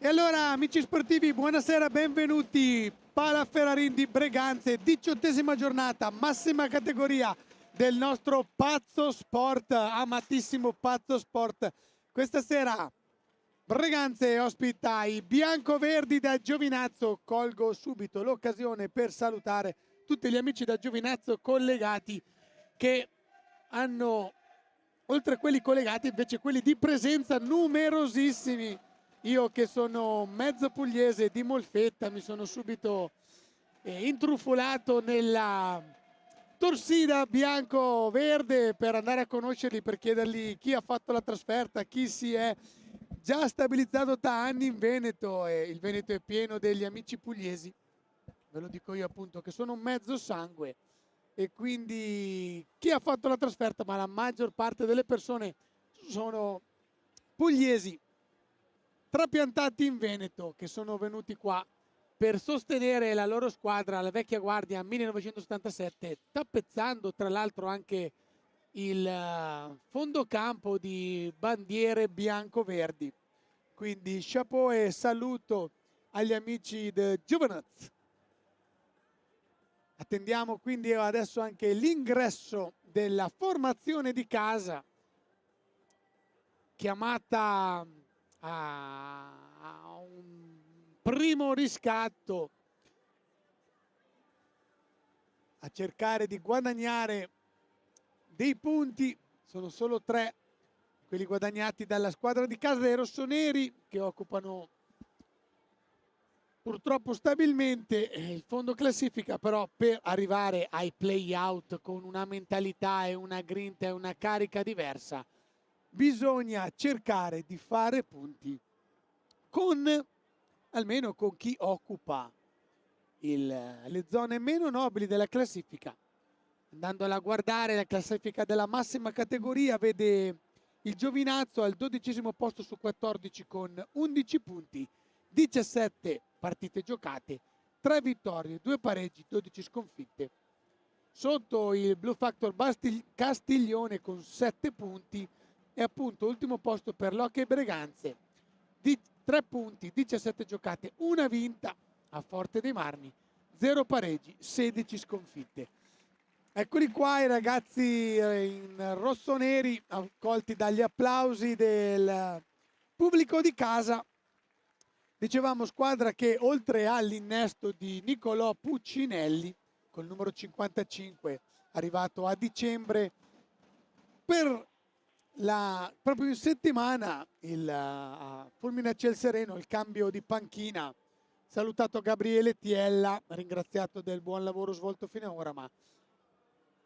E allora, amici sportivi, buonasera, benvenuti. Pala Ferrarin di Breganze, 18ª giornata, massima categoria del nostro pazzo sport, amatissimo pazzo sport. Questa sera Breganze ospita i biancoverdi da Giovinazzo. Colgo subito l'occasione per salutare tutti gli amici da Giovinazzo collegati che hanno, oltre a quelli collegati, invece quelli di presenza numerosissimi. Io che sono mezzo pugliese di Molfetta mi sono subito intrufolato nella torsida bianco-verde per andare a conoscerli, per chiedergli chi ha fatto la trasferta, chi si è già stabilizzato da anni in Veneto, e il Veneto è pieno degli amici pugliesi, ve lo dico io appunto che sono un mezzo sangue, e quindi chi ha fatto la trasferta, ma la maggior parte delle persone sono pugliesi trapiantati in Veneto, che sono venuti qua per sostenere la loro squadra, la vecchia guardia 1977, tappezzando tra l'altro anche il fondocampo di bandiere bianco-verdi. Quindi chapeau e saluto agli amici del Giovanaz. Attendiamo quindi adesso anche l'ingresso della formazione di casa, chiamata a un primo riscatto, a cercare di guadagnare dei punti. Sono solo 3 quelli guadagnati dalla squadra di casa dei rossoneri, che occupano purtroppo stabilmente il fondo classifica, però per arrivare ai play-out con una mentalità e una grinta e una carica diversa bisogna cercare di fare punti almeno con chi occupa le zone meno nobili della classifica. Andandola a guardare, la classifica della massima categoria vede il Giovinazzo al 12° posto su 14 con 11 punti, 17 partite giocate, 3 vittorie, 2 pareggi, 12 sconfitte. Sotto il Blue Factor Castiglione con 7 punti e appunto ultimo posto per l'Hockey Breganze, di 3 punti, 17 giocate, 1 vinta a Forte dei Marmi, 0 pareggi, 16 sconfitte. Eccoli qua i ragazzi in rossoneri, accolti dagli applausi del pubblico di casa. Dicevamo squadra che oltre all'innesto di Nicolò Puccinelli, col numero 55, arrivato a dicembre, proprio in settimana il Fulmine a Ciel Sereno, il cambio di panchina, salutato Gabriele Tiella, ringraziato del buon lavoro svolto finora, ma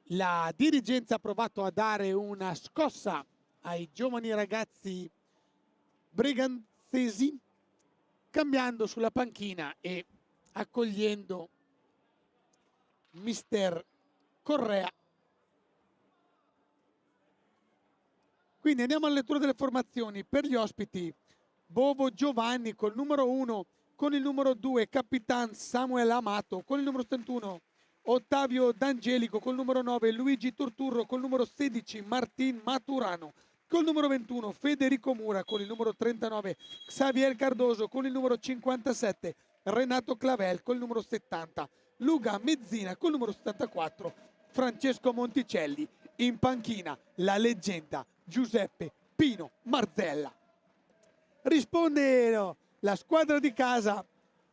la dirigenza ha provato a dare una scossa ai giovani ragazzi breganzesi, cambiando sulla panchina e accogliendo mister Correa. Quindi andiamo alla lettura delle formazioni. Per gli ospiti, Bovo Giovanni col numero 1, con il numero 2 Capitan Samuel Amato, con il numero 71 Ottavio D'Angelico, col numero 9 Luigi Turturro, col numero 16 Martin Maturano, col numero 21 Federico Mura, con il numero 39 Xavier Cardoso, con il numero 57 Renato Clavel, col numero 70 Luca Mezzina, col numero 74 Francesco Monticelli. In panchina la leggenda Giuseppe Pino Marzella. Risponde la squadra di casa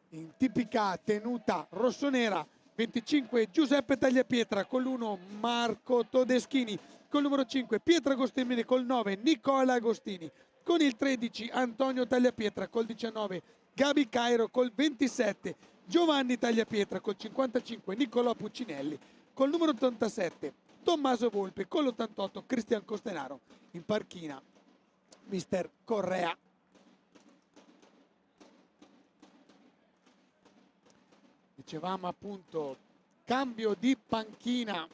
in tipica tenuta rossonera: 25 Giuseppe Tagliapietra, con l'1 Marco Todeschini, col numero 5 Pietro Agostini, col 9 Nicola Agostini, con il 13 Antonio Tagliapietra, col 19 Gabi Cairo, col 27 Giovanni Tagliapietra, col 55 Nicolò Puccinelli, col numero 87 Tommaso Volpe, con l'88 Cristian Costenaro. In panchina mister Correa. Dicevamo appunto cambio di panchina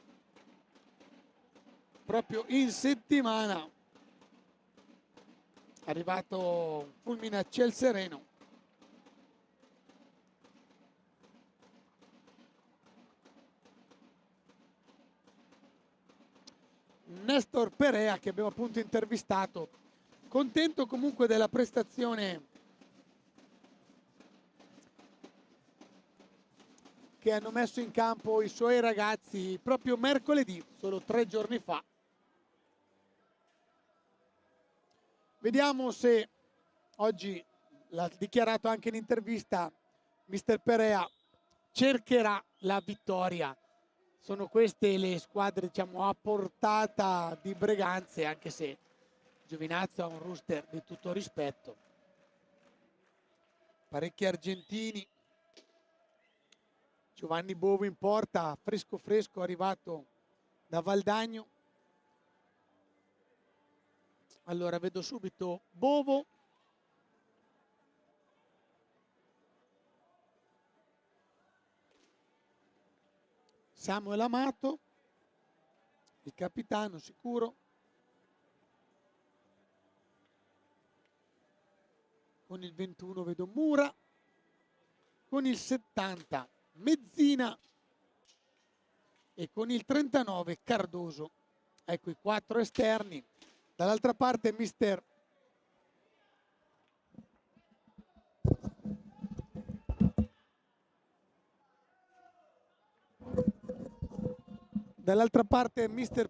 proprio in settimana, arrivato Fulmine a Ciel Sereno. Nestor Perea, che abbiamo appunto intervistato, contento comunque della prestazione che hanno messo in campo i suoi ragazzi proprio mercoledì, solo 3 giorni fa. Vediamo se oggi, l'ha dichiarato anche in intervista, mister Perea cercherà la vittoria. Sono queste le squadre, diciamo, a portata di Breganze, anche se Giovinazzo ha un roster di tutto rispetto. Parecchi argentini. Giovanni Bovo in porta, fresco fresco, arrivato da Valdagno. Allora vedo subito Bovo. Samuel Amato, il capitano sicuro. Con il 21 vedo Mura. Con il 70 Mezzina. E con il 39 Cardoso. Ecco i 4 esterni. Dall'altra parte mister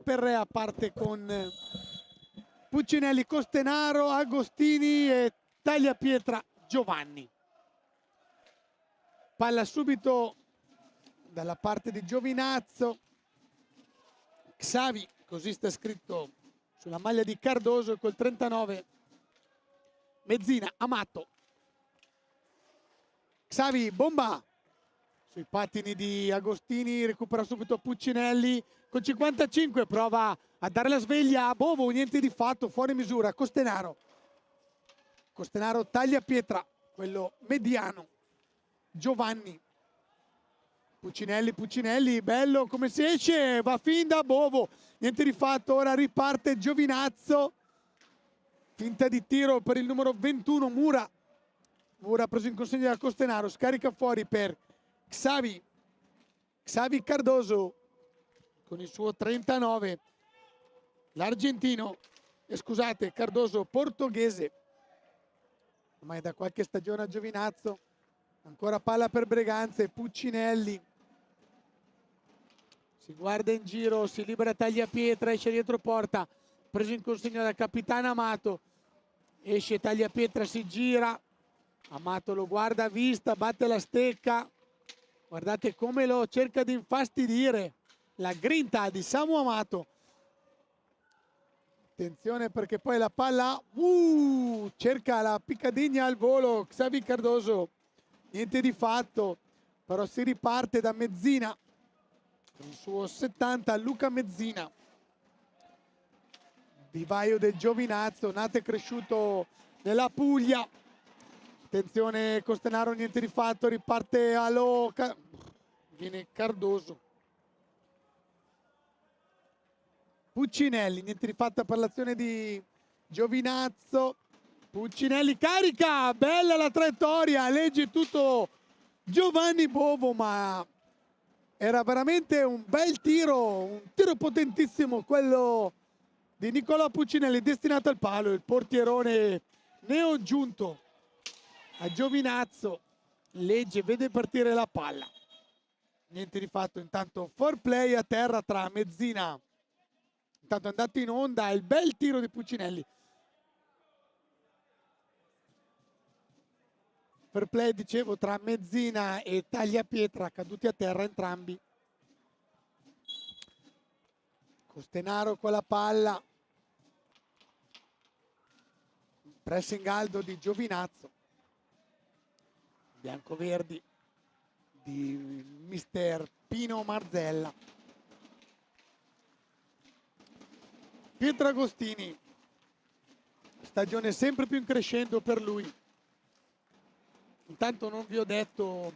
Perrea parte con Puccinelli, Costenaro, Agostini e Tagliapietra Giovanni. Palla subito dalla parte di Giovinazzo. Xavi, così sta scritto sulla maglia di Cardoso, e col 39 Mezzina. Amato. Xavi, bomba sui pattini di Agostini, recupera subito Puccinelli. Con 55 prova a dare la sveglia a Bovo, niente di fatto, fuori misura. Costenaro taglia pietra, quello mediano. Giovanni. Puccinelli, bello come si esce, va fin da Bovo, niente di fatto. Ora riparte Giovinazzo, finta di tiro per il numero 21 Mura preso in consegna da Costenaro, scarica fuori per Xavi Cardoso con il suo 39, l'argentino, scusate, Cardoso portoghese, ormai da qualche stagione a Giovinazzo. Ancora palla per Breganze, Puccinelli si guarda in giro, si libera Tagliapietra, esce dietro porta, preso in consegna dal capitano Amato, esce Tagliapietra, si gira, Amato lo guarda a vista, batte la stecca, guardate come lo cerca di infastidire, la grinta di Samu Amato. Attenzione perché poi la palla cerca la piccadigna al volo Xavi Cardoso, niente di fatto, però si riparte da Mezzina con il suo 70 Luca Mezzina, vivaio del Giovinazzo, nato e cresciuto nella Puglia. Attenzione Costenaro, niente di fatto, riparte viene Cardoso. Puccinelli, niente di fatto per l'azione di Giovinazzo. Puccinelli carica, bella la traiettoria, legge tutto Giovanni Bovo, ma era veramente un bel tiro, un tiro potentissimo quello di Nicolò Puccinelli, destinato al palo. Il portierone neogiunto a Giovinazzo, legge, vede partire la palla, niente di fatto. Intanto for play a terra tra Mezzina, intanto è andato in onda il bel tiro di Puccinelli. Per play, dicevo, tra Mezzina e Tagliapietra, caduti a terra entrambi. Costenaro con la palla, pressing alto di Giovinazzo, biancoverdi di mister Pino Marzella. Pietro Agostini, stagione sempre più in crescendo per lui. Intanto non vi ho detto,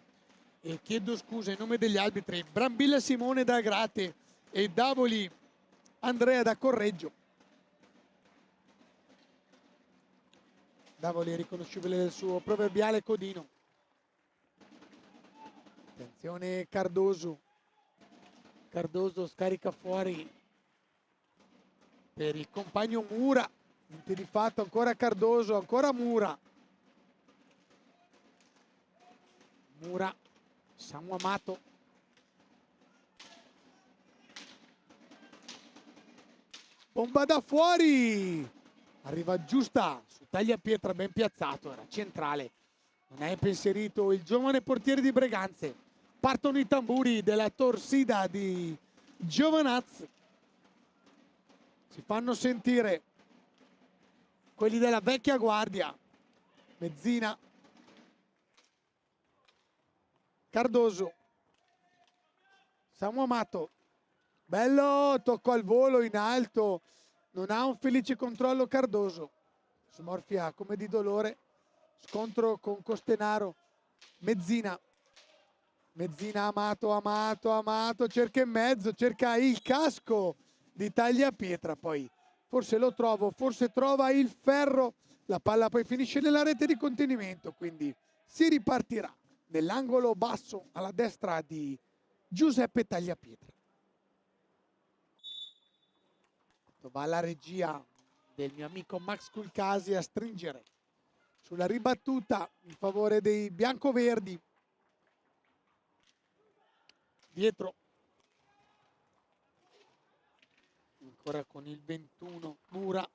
e chiedo scusa in nome degli arbitri, Brambilla Simone da Agrate e Davoli Andrea da Correggio. Davoli è riconoscibile del suo proverbiale codino. Attenzione Cardoso scarica fuori per il compagno Mura, niente di fatto, ancora Cardoso, ancora Mura, Samu Amato, bomba da fuori, arriva giusta su tagliapietra, ben piazzato, era centrale, non è impensierito il giovane portiere di Breganze. Partono i tamburi della torsida di Giovanaz, si fanno sentire quelli della vecchia guardia. Mezzina, Cardoso, Samu Amato, bello, tocco al volo in alto, non ha un felice controllo Cardoso, smorfia come di dolore, scontro con Costenaro. Mezzina, Amato, cerca in mezzo, cerca il casco di Tagliapietra, poi forse lo trovo, forse trova il ferro, la palla poi finisce nella rete di contenimento, quindi si ripartirà nell'angolo basso alla destra di Giuseppe Tagliapietra. Va la regia del mio amico Max Culcasi a stringere sulla ribattuta in favore dei biancoverdi. Dietro ancora con il 21 Mura,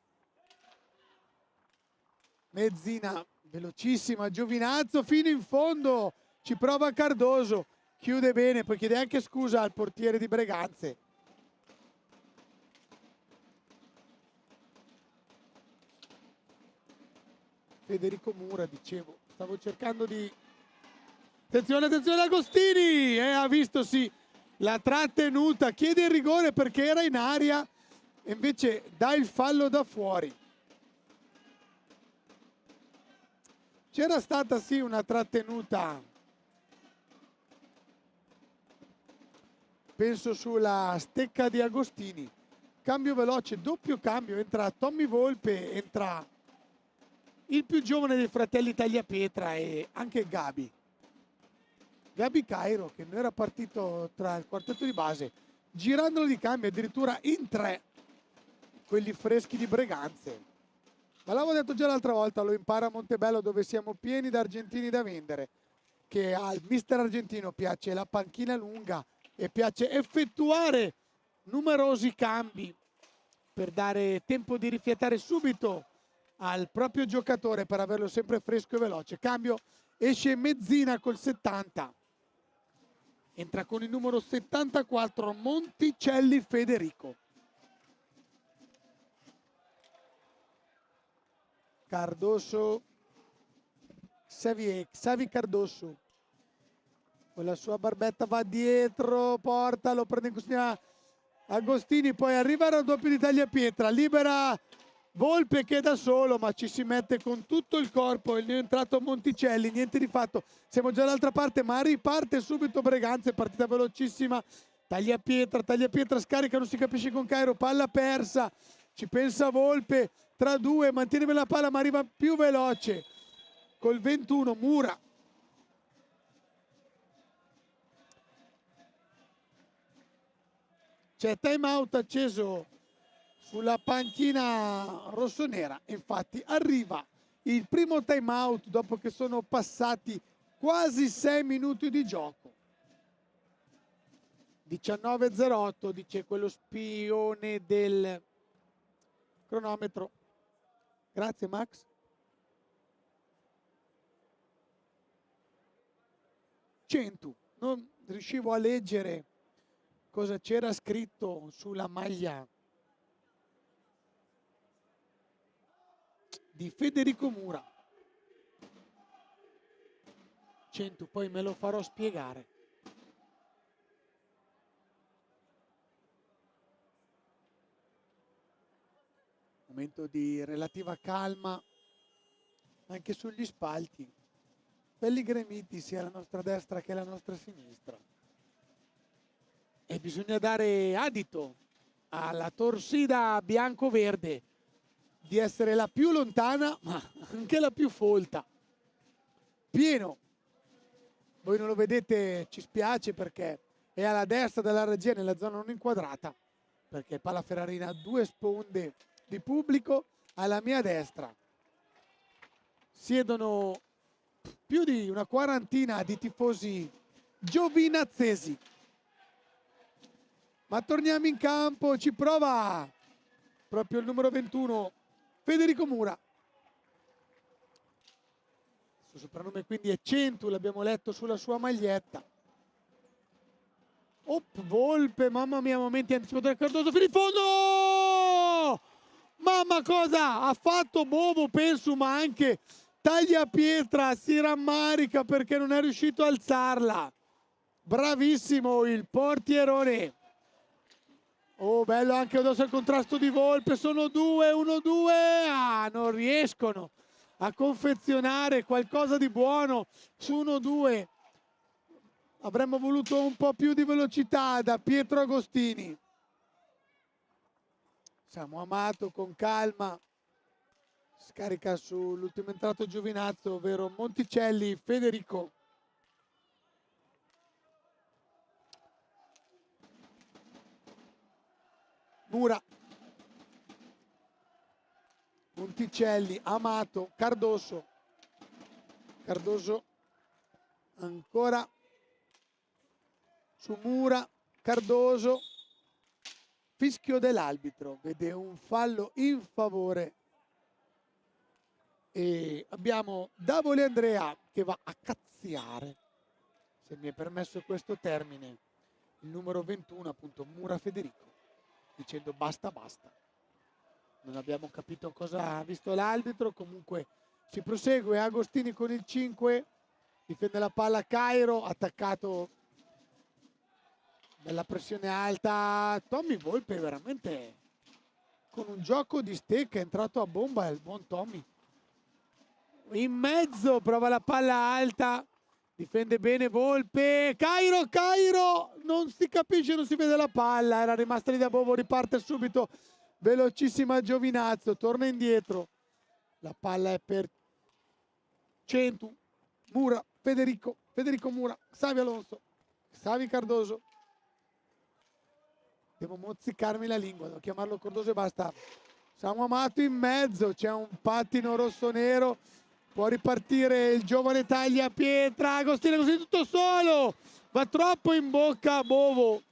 Mezzina velocissima, Giovinazzo fino in fondo, ci prova Cardoso, chiude bene, poi chiede anche scusa al portiere di Breganze. Federico Mura, dicevo, stavo cercando di... Attenzione, attenzione Agostini! Ha visto sì la trattenuta, chiede il rigore perché era in aria e invece dà il fallo da fuori. C'era stata sì una trattenuta, penso sulla stecca di Agostini. Cambio veloce, doppio cambio, entra Tommy Volpe, entra il più giovane dei fratelli Tagliapietra e anche Gabi Cairo, che non era partito tra il quartetto di base, girandolo di cambio addirittura in 3, quelli freschi di Breganze. Ma l'avevo detto già l'altra volta, lo impara a Montebello, dove siamo pieni di argentini da vendere, che al mister argentino piace la panchina lunga e piace effettuare numerosi cambi per dare tempo di rifiatare subito al proprio giocatore, per averlo sempre fresco e veloce. Cambio, esce Mezzina col 70, entra con il numero 74 Monticelli Federico. Cardoso, Xavi Cardoso con la sua barbetta va dietro, porta, lo prende in custodia Agostini, poi arriva il raddoppio di Tagliapietra, libera Volpe che è da solo, ma ci si mette con tutto il corpo, il entrato Monticelli, niente di fatto, siamo già dall'altra parte, ma riparte subito Breganze, partita velocissima. Tagliapietra scarica, non si capisce con Cairo, palla persa, ci pensa Volpe, tra due, mantiene la palla ma arriva più veloce col 21 Mura. C'è time out acceso sulla panchina rossonera, infatti arriva il primo time out dopo che sono passati quasi 6 minuti di gioco. 19:08 dice quello spione del cronometro. Grazie Max. Non riuscivo a leggere cosa c'era scritto sulla maglia di Federico Mura. 100, poi me lo farò spiegare. Momento di relativa calma anche sugli spalti, belli gremiti sia la nostra destra che la nostra sinistra, e bisogna dare adito alla torsida bianco-verde di essere la più lontana ma anche la più folta. Pieno, voi non lo vedete, ci spiace perché è alla destra della regia nella zona non inquadrata, perché Pala Ferrarina ha 2 sponde di pubblico. Alla mia destra siedono più di una quarantina di tifosi giovinazzesi. Ma torniamo in campo, ci prova proprio il numero 21, Federico Mura. Il suo soprannome quindi è Centu, l'abbiamo letto sulla sua maglietta. Volpe, mamma mia, momenti anticipatori, Cardoso fino in fondo! Mamma, cosa ha fatto Bovo, penso, ma anche Tagliapietra si rammarica perché non è riuscito a alzarla. Bravissimo il portierone. Oh, bello anche addosso al contrasto di Volpe, sono 2, 1-2, non riescono a confezionare qualcosa di buono su 1-2. Avremmo voluto un po' più di velocità da Pietro Agostini. Samu Amato con calma scarica sull'ultimo entrato Giovinazzo, ovvero Monticelli. Federico. Mura. Monticelli, Amato, Cardoso. Cardoso ancora su Mura, Cardoso. Fischio dell'arbitro, vede un fallo in favore e abbiamo Davole Andrea che va a cazziare, se mi è permesso questo termine, il numero 21, appunto Mura Federico, dicendo basta basta. Non abbiamo capito cosa ha visto l'arbitro, comunque si prosegue. Agostini con il 5, difende la palla Cairo, attaccato, bella pressione alta. Tommy Volpe veramente con un gioco di stecca, è entrato a bomba il buon Tommy. In mezzo, prova la palla alta, difende bene Volpe. Cairo, non si capisce, non si vede la palla, era rimasta lì da Bovo, riparte subito, velocissima Giovinazzo, torna indietro. La palla è per Centu, Mura, Federico Mura, Xavi Alonso, Xavi Cardoso. Devo mozzicarmi la lingua, devo chiamarlo Cardoso e basta. Samu Amato in mezzo, c'è un pattino rosso-nero, può ripartire il giovane Tagliapietra. Agostini tutto solo, va troppo in bocca a Bovo,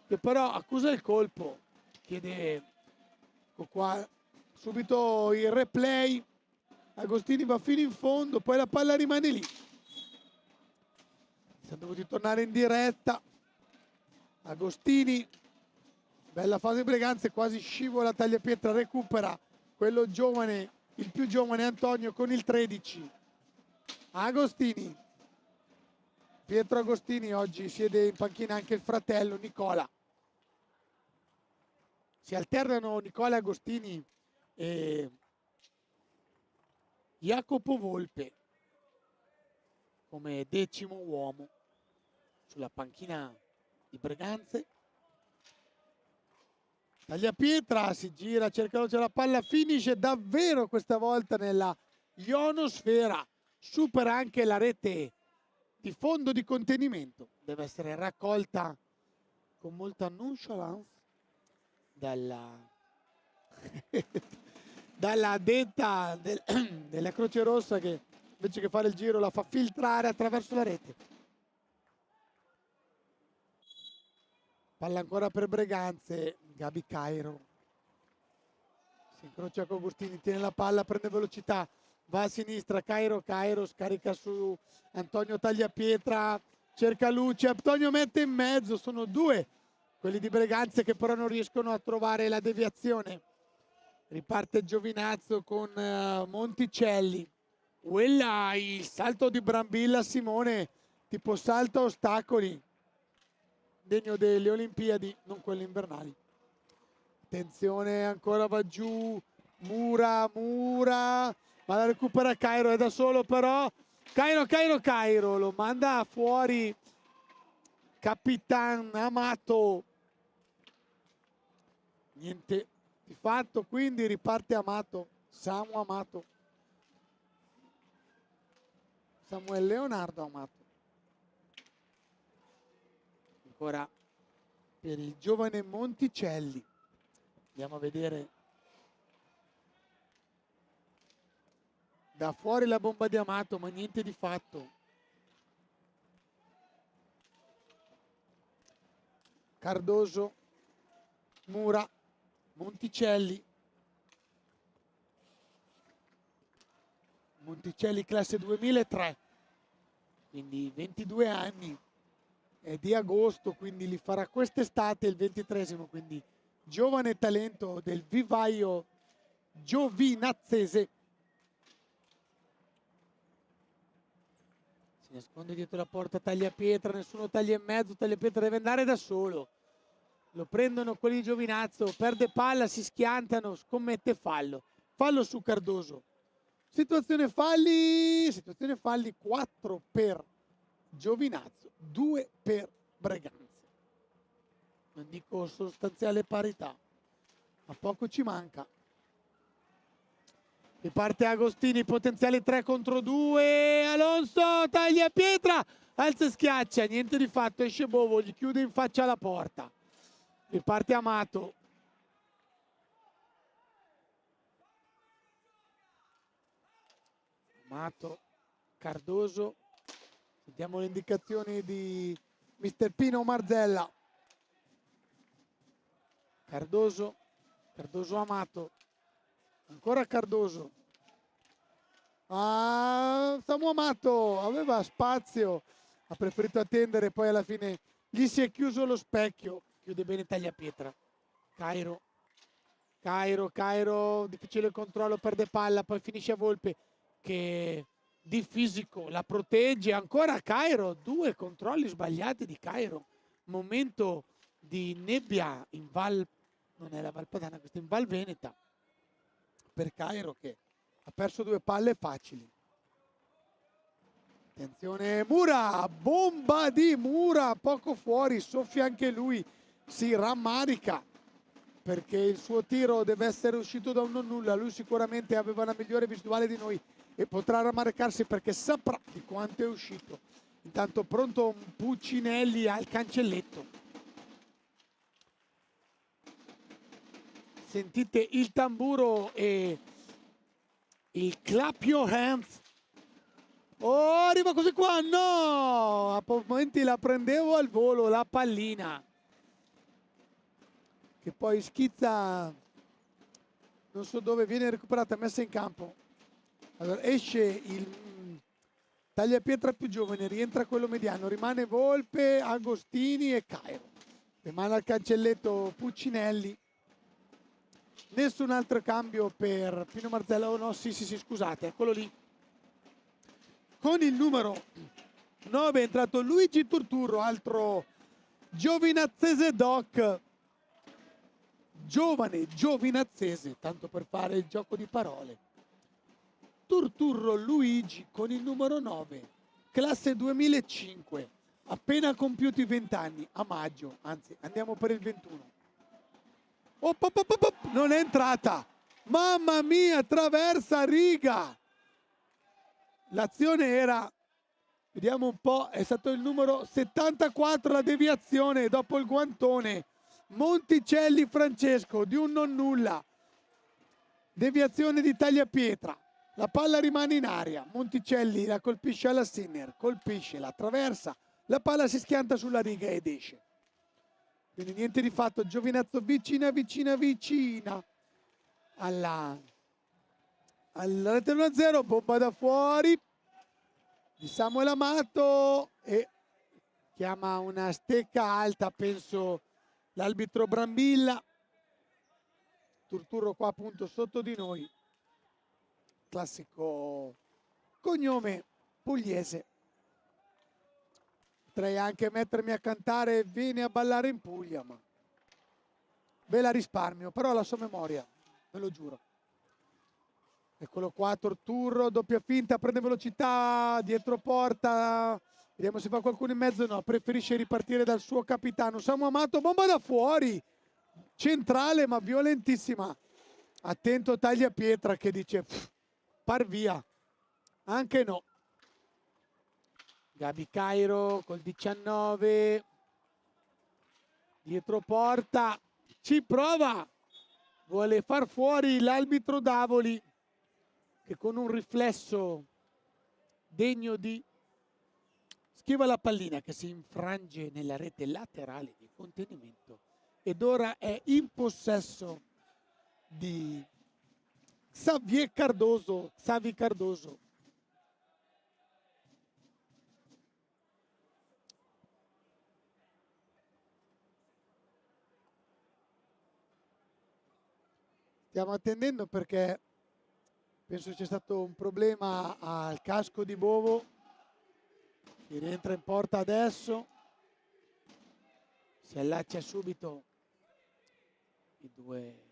che però accusa il colpo, chiede, ecco qua, subito il replay. Agostini va fino in fondo, poi la palla rimane lì. Siamo dovuti tornare in diretta. Agostini, bella fase di Breganze, quasi scivola Tagliapietra, recupera quello giovane, il più giovane Antonio con il 13. Agostini, Pietro Agostini, oggi siede in panchina anche il fratello Nicola. Si alternano Nicola Agostini e Jacopo Volpe come 10° uomo sulla panchina di Breganze. Tagliapietra si gira, cerca la palla, finisce davvero questa volta nella ionosfera, supera anche la rete di fondo di contenimento, deve essere raccolta con molta nonchalance dalla addetta della Croce Rossa, che invece che fare il giro la fa filtrare attraverso la rete. Palla ancora per Breganze, Gabi Cairo si incrocia con Agostini, tiene la palla, prende velocità, va a sinistra, Cairo scarica su Antonio Tagliapietra, cerca luce, Antonio mette in mezzo, sono 2 quelli di Breganze che però non riescono a trovare la deviazione. Riparte Giovinazzo con Monticelli, quella il salto di Brambilla Simone, tipo salto a ostacoli, degno delle Olimpiadi, non quelle invernali. Attenzione, ancora va giù Mura, ma la recupera Cairo, è da solo però. Cairo, lo manda fuori Capitan Amato. Niente di fatto, quindi riparte Amato, Samuel Leonardo Amato. Ancora per il giovane Monticelli. Andiamo a vedere da fuori la bomba di Amato, ma niente di fatto. Cardoso, Mura Monticelli classe 2003, quindi 22 anni, è di agosto, quindi li farà quest'estate il 23esimo, quindi giovane talento del vivaio giovinazzese. Si nasconde dietro la porta Tagliapietra, nessuno taglia in mezzo, Tagliapietra deve andare da solo. Lo prendono quelli di Giovinazzo, perde palla, si schiantano, scommette fallo. Fallo su Cardoso. Situazione falli, 4 per Giovinazzo, 2 per Breganze. Non dico sostanziale parità, ma poco ci manca. Riparte Agostini, potenziale 3 contro 2, Alonso taglia pietra, alza e schiaccia, niente di fatto, esce Bovo, gli chiude in faccia la porta. Riparte Amato. Cardoso, sentiamo le indicazioni di Mister Pino Marzella. Cardoso Amato, ancora Cardoso. Samu Amato aveva spazio, ha preferito attendere, poi alla fine gli si è chiuso lo specchio. Chiude bene Tagliapietra. Cairo, difficile il controllo, perde palla, poi finisce a Volpe che di fisico la protegge. Ancora Cairo, 2 controlli sbagliati di Cairo. Momento di nebbia in Val, non è la Val Padana, questa è in Val Veneta per Cairo, che ha perso 2 palle facili. Attenzione, Mura, bomba di Mura, poco fuori, soffia anche lui, si rammarica perché il suo tiro deve essere uscito da un non nulla. Lui sicuramente aveva una migliore visuale di noi e potrà rammaricarsi perché saprà di quanto è uscito. Intanto pronto un Puccinelli al cancelletto. Sentite il tamburo e il clap your hands. Oh, arriva così qua, no! A momenti la prendevo al volo, la pallina, che poi schizza, non so dove, viene recuperata, messa in campo. Allora esce il Tagliapietra più giovane, rientra quello mediano, rimane Volpe, Agostini e Cairo. Rimane al cancelletto Puccinelli. Nessun altro cambio per Pino Marzella. Oh no, sì, scusate, eccolo lì. Con il numero 9 è entrato Luigi Turturro, altro giovinazzese doc. Giovane giovinazzese, tanto per fare il gioco di parole. Turturro Luigi con il numero 9, classe 2005, appena compiuti 20 anni, a maggio, anzi andiamo per il 21. Non è entrata, mamma mia, traversa riga. L'azione era, vediamo un po', è stato il numero 74 la deviazione dopo il guantone. Monticelli Francesco di un non nulla, deviazione di Tagliapietra, la palla rimane in aria, Monticelli la colpisce alla Sinner, colpisce, la attraversa, la palla si schianta sulla riga ed esce. Quindi niente di fatto, Giovinazzo vicina alla rete 1-0, bomba da fuori di Samuel Amato e chiama una stecca alta, penso l'arbitro Brambilla. Turturro qua appunto sotto di noi, classico cognome pugliese. Potrei anche mettermi a cantare Vieni a ballare in Puglia, ma ve la risparmio, però la so memoria, ve lo giuro. Eccolo qua, Turturro, doppia finta, prende velocità, dietro porta, vediamo se fa qualcuno in mezzo, no, preferisce ripartire dal suo capitano. Samu Amato, bomba da fuori, centrale ma violentissima. Attento Tagliapietra che dice par via, anche no. Gabi Cairo col 19, dietro porta, ci prova, vuole far fuori l'arbitro Davoli, che con un riflesso degno di schiva la pallina che si infrange nella rete laterale di contenimento ed ora è in possesso di Xavi Cardoso. Stiamo attendendo perché penso c'è stato un problema al casco di Bovo, che rientra in porta adesso. Si allaccia subito i due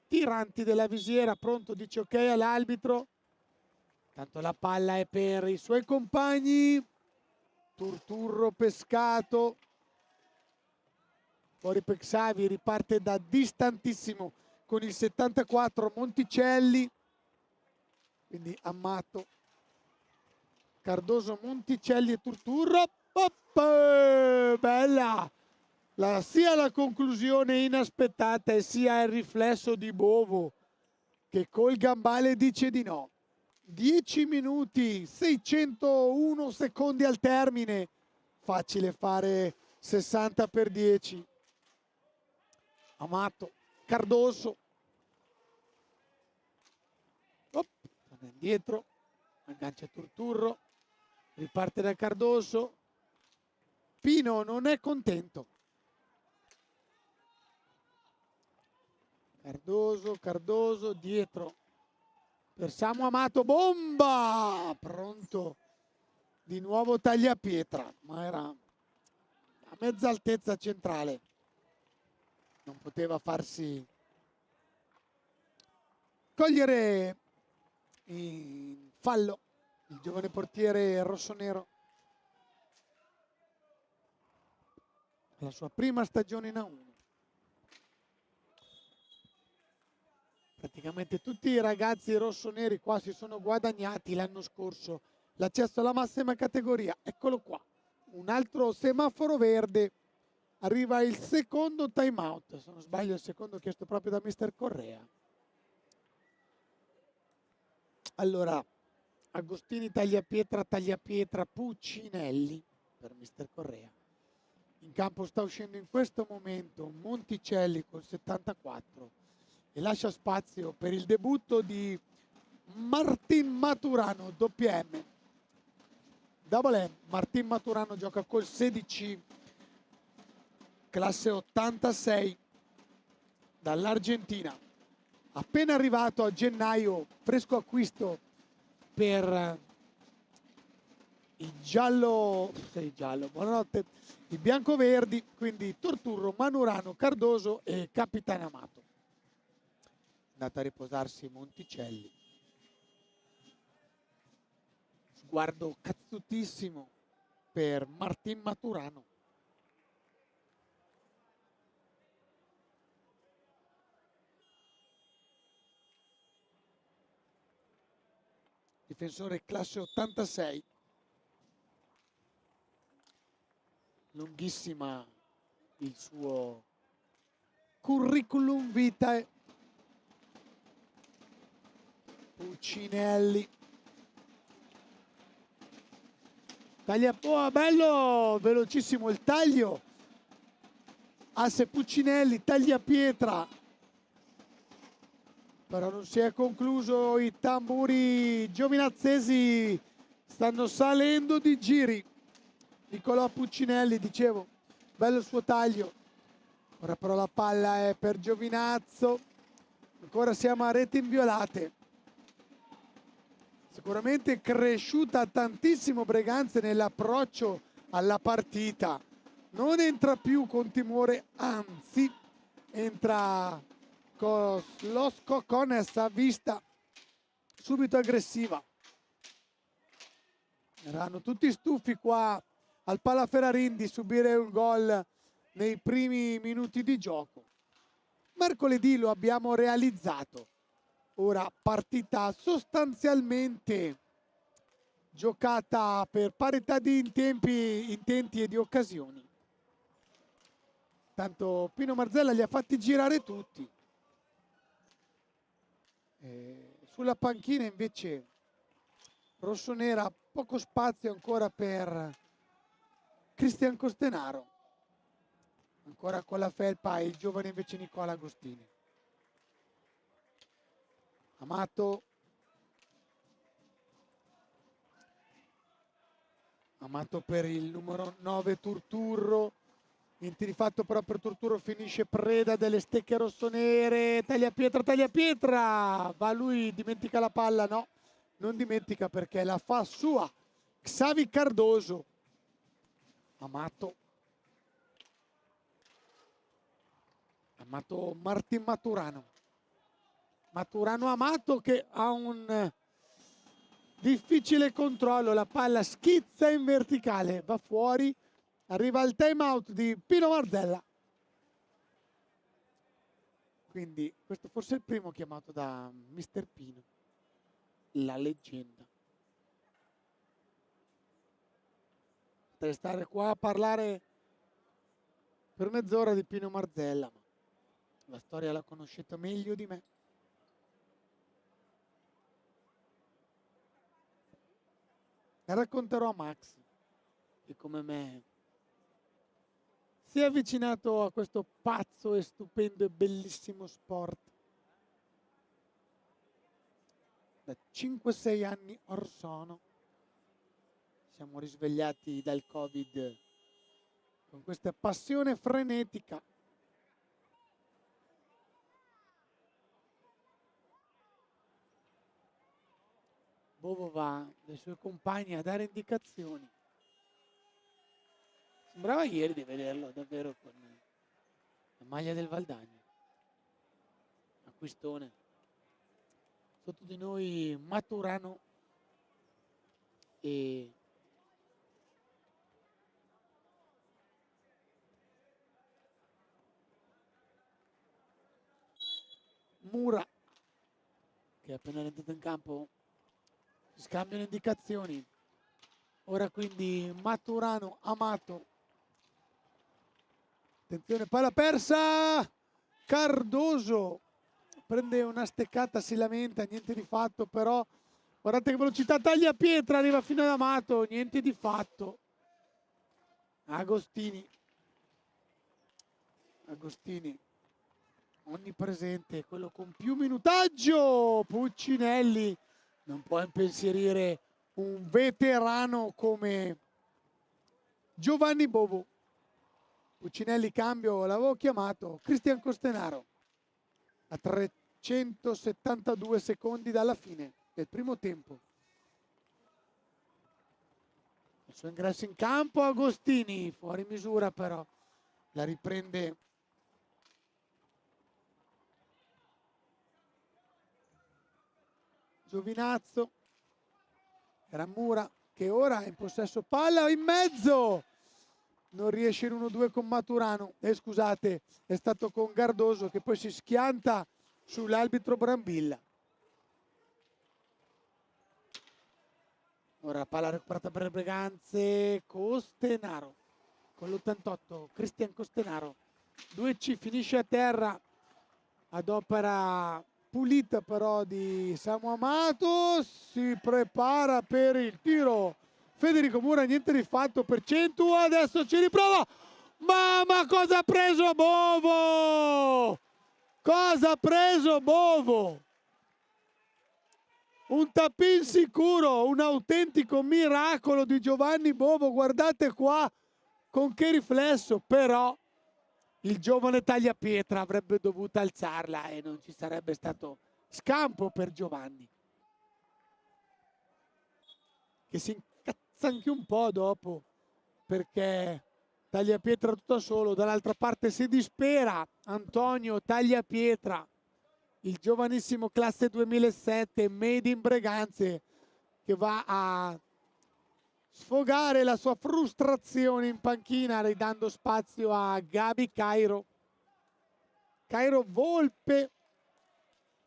tiranti della visiera, pronto, dice ok all'arbitro. Tanto la palla è per i suoi compagni. Turturro pescato. Fuori per Xavi, riparte da distantissimo con il 74 Monticelli. Quindi Amato, Cardoso, Monticelli e Turturro. Bella! Sia la conclusione inaspettata e sia il riflesso di Bovo che col gambale dice di no. 10 minuti, 601 secondi al termine. Facile fare 60 per 10. Amato, Cardoso. Torna indietro, aggancia Turturro, riparte da Cardoso. Pino non è contento. Cardoso dietro per Samu Amato, bomba! Pronto, di nuovo tagliapietra, ma era a mezza altezza centrale. Non poteva farsi cogliere in fallo il giovane portiere rossonero. La sua prima stagione in A1. Praticamente tutti i ragazzi rossoneri qua si sono guadagnati l'anno scorso l'accesso alla massima categoria. Eccolo qua, un altro semaforo verde. Arriva il secondo time out, se non sbaglio il secondo chiesto proprio da mister Correa. Allora, Agostini, tagliapietra, Puccinelli per mister Correa. In campo sta uscendo in questo momento Monticelli col 74 e lascia spazio per il debutto di Martin Maturano, doppia M. Double M. Martin Maturano gioca col 16, classe 86 dall'Argentina. Appena arrivato a gennaio, fresco acquisto per il giallo, buonanotte, i biancoverdi, quindi Turturro, Manurano, Cardoso e Capitano Amato. Andata a riposarsi Monticelli. Sguardo cazzutissimo per Martin Maturano. Difensore classe 86. Lunghissima il suo curriculum vitae. Puccinelli. Taglia, oh, bello, velocissimo il taglio. Asse Puccinelli, taglia pietra. Però non si è concluso, i tamburi giovinazzesi stanno salendo di giri. Nicolò Puccinelli, dicevo, bello il suo taglio. Ora però la palla è per Giovinazzo. Ancora siamo a reti inviolate. Sicuramente cresciuta tantissimo Breganze nell'approccio alla partita. Non entra più con timore, anzi entra con lo Scocones a vista subito aggressiva. Erano tutti stufi qua al Palaferrarin di subire un gol nei primi minuti di gioco. Mercoledì lo abbiamo realizzato. Ora partita sostanzialmente giocata per parità di intenti e di occasioni. Tanto Pino Marzella li ha fatti girare tutti. Sulla panchina invece rossonera, poco spazio ancora per Cristian Costenaro. Ancora con la felpa il giovane invece Nicola Agostini. Amato. Amato per il numero 9 Turturro. Niente di fatto però per Turturro, finisce preda delle stecche rossonere. Tagliapietra, va lui, dimentica la palla, no, non dimentica perché la fa sua Xavi Cardoso. Amato Martin Maturano Amato che ha un difficile controllo, la palla schizza in verticale, va fuori, arriva il time out di Pino Marzella. Quindi questo forse è il primo chiamato da Mister Pino, la leggenda. Potrei stare qua a parlare per mezz'ora di Pino Marzella, ma la storia la conoscete meglio di me. La racconterò a Max, che come me si è avvicinato a questo pazzo e stupendo e bellissimo sport da 5-6 anni or sono. Siamo risvegliati dal Covid con questa passione frenetica. Bovo va dai suoi compagni a dare indicazioni. Sembrava ieri di vederlo davvero con la maglia del Valdagno. Acquistone. Sotto di noi Maturano e Mura, che è appena entrato in campo. Si scambiano indicazioni. Ora quindi Maturano, Amato. Attenzione, palla persa. Cardoso prende una steccata, si lamenta, niente di fatto però. Guardate che velocità, taglia pietra, arriva fino ad Amato, niente di fatto. Agostini onnipresente, quello con più minutaggio. Puccinelli non può impensierire un veterano come Giovanni Bovo. Puccinelli, cambio, l'avevo chiamato. Cristian Costenaro a 372 secondi dalla fine del primo tempo. Il suo ingresso in campo, Agostini, fuori misura però. La riprende Giovinazzo. Era Mura che ora è in possesso palla in mezzo. Non riesce in 1-2 con Maturano. Scusate, è stato con Cardoso che poi si schianta sull'arbitro Brambilla. Ora palla recuperata per le Breganze. Costenaro con l'88. Cristian Costenaro. 2C, finisce a terra ad opera pulita però di Samu Amato. Si prepara per il tiro Federico Mura, niente di fatto per 100. Adesso ci riprova. Ma cosa ha preso Bovo? Cosa ha preso Bovo? Un tapin sicuro, un autentico miracolo di Giovanni Bovo. Guardate qua con che riflesso, però il giovane Tagliapietra avrebbe dovuto alzarla e non ci sarebbe stato scampo per Giovanni, che si incazza anche un po' dopo perché Tagliapietra tutto solo. Dall'altra parte si dispera Antonio Tagliapietra, il giovanissimo classe 2007 made in Breganze, che va a sfogare la sua frustrazione in panchina ridando spazio a Gabi Cairo, Volpe,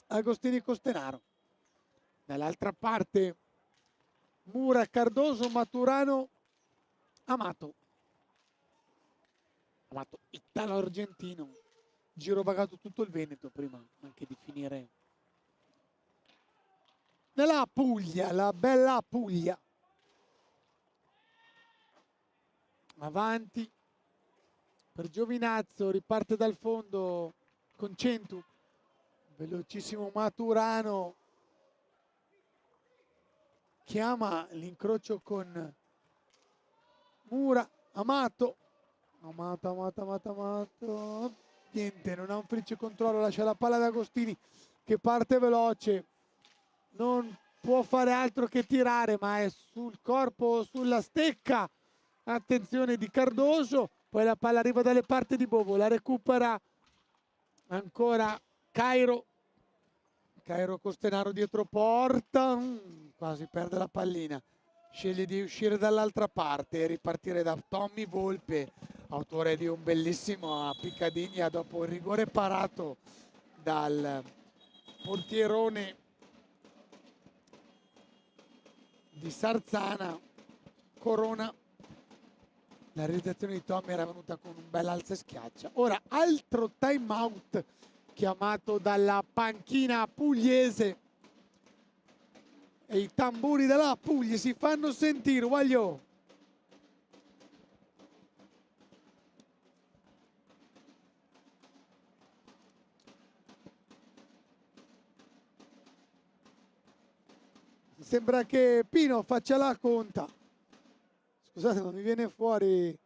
Agostini, Costenaro. Dall'altra parte Mura, Cardoso, Maturano, Amato, italo-argentino, girovagato tutto il Veneto prima anche di finire nella Puglia, la bella Puglia. Avanti per Giovinazzo, riparte dal fondo con 100. Velocissimo Maturano, chiama l'incrocio con Mura, Amato, niente, non ha un felice controllo, lascia la palla ad Agostini che parte veloce, non può fare altro che tirare, ma è sul corpo, sulla stecca, attenzione di Cardoso, poi la palla arriva dalle parti di Bovo, la recupera ancora Cairo Costenaro dietro porta, quasi perde la pallina, sceglie di uscire dall'altra parte e ripartire da Tommy Volpe, autore di un bellissimo Piccadigna dopo il rigore parato dal portierone di Sarzana. Corona, la realizzazione di Tommy era venuta con un bel alza e schiaccia. Ora altro time out chiamato dalla panchina pugliese e i tamburi della Puglia si fanno sentire, voglio. Sembra che Pino faccia la conta. Scusate, ma mi viene fuori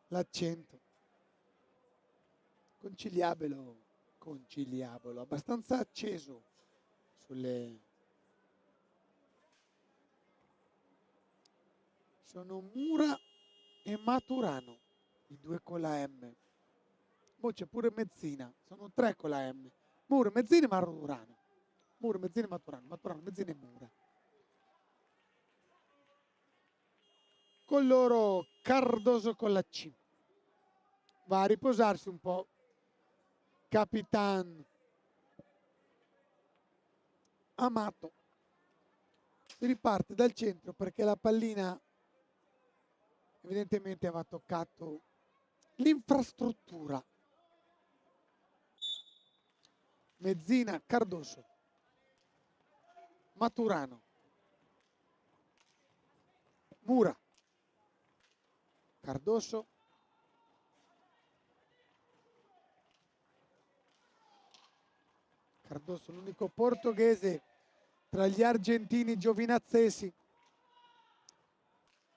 l'accento. Conciliabolo, abbastanza acceso sulle... Sono Mura e Maturano, i due con la M. Poi c'è pure Mezzina, sono tre con la M. Mura, Mezzina e Maturano. Mura, Mezzina e Maturano, Maturano, Mezzina e Mura. Con loro Cardoso con la C. Va a riposarsi un po'. Capitan Amato. Si riparte dal centro perché la pallina evidentemente aveva toccato l'infrastruttura. Mezzina, Cardoso, Maturano, Mura, Cardoso, l'unico portoghese tra gli argentini giovinazzesi.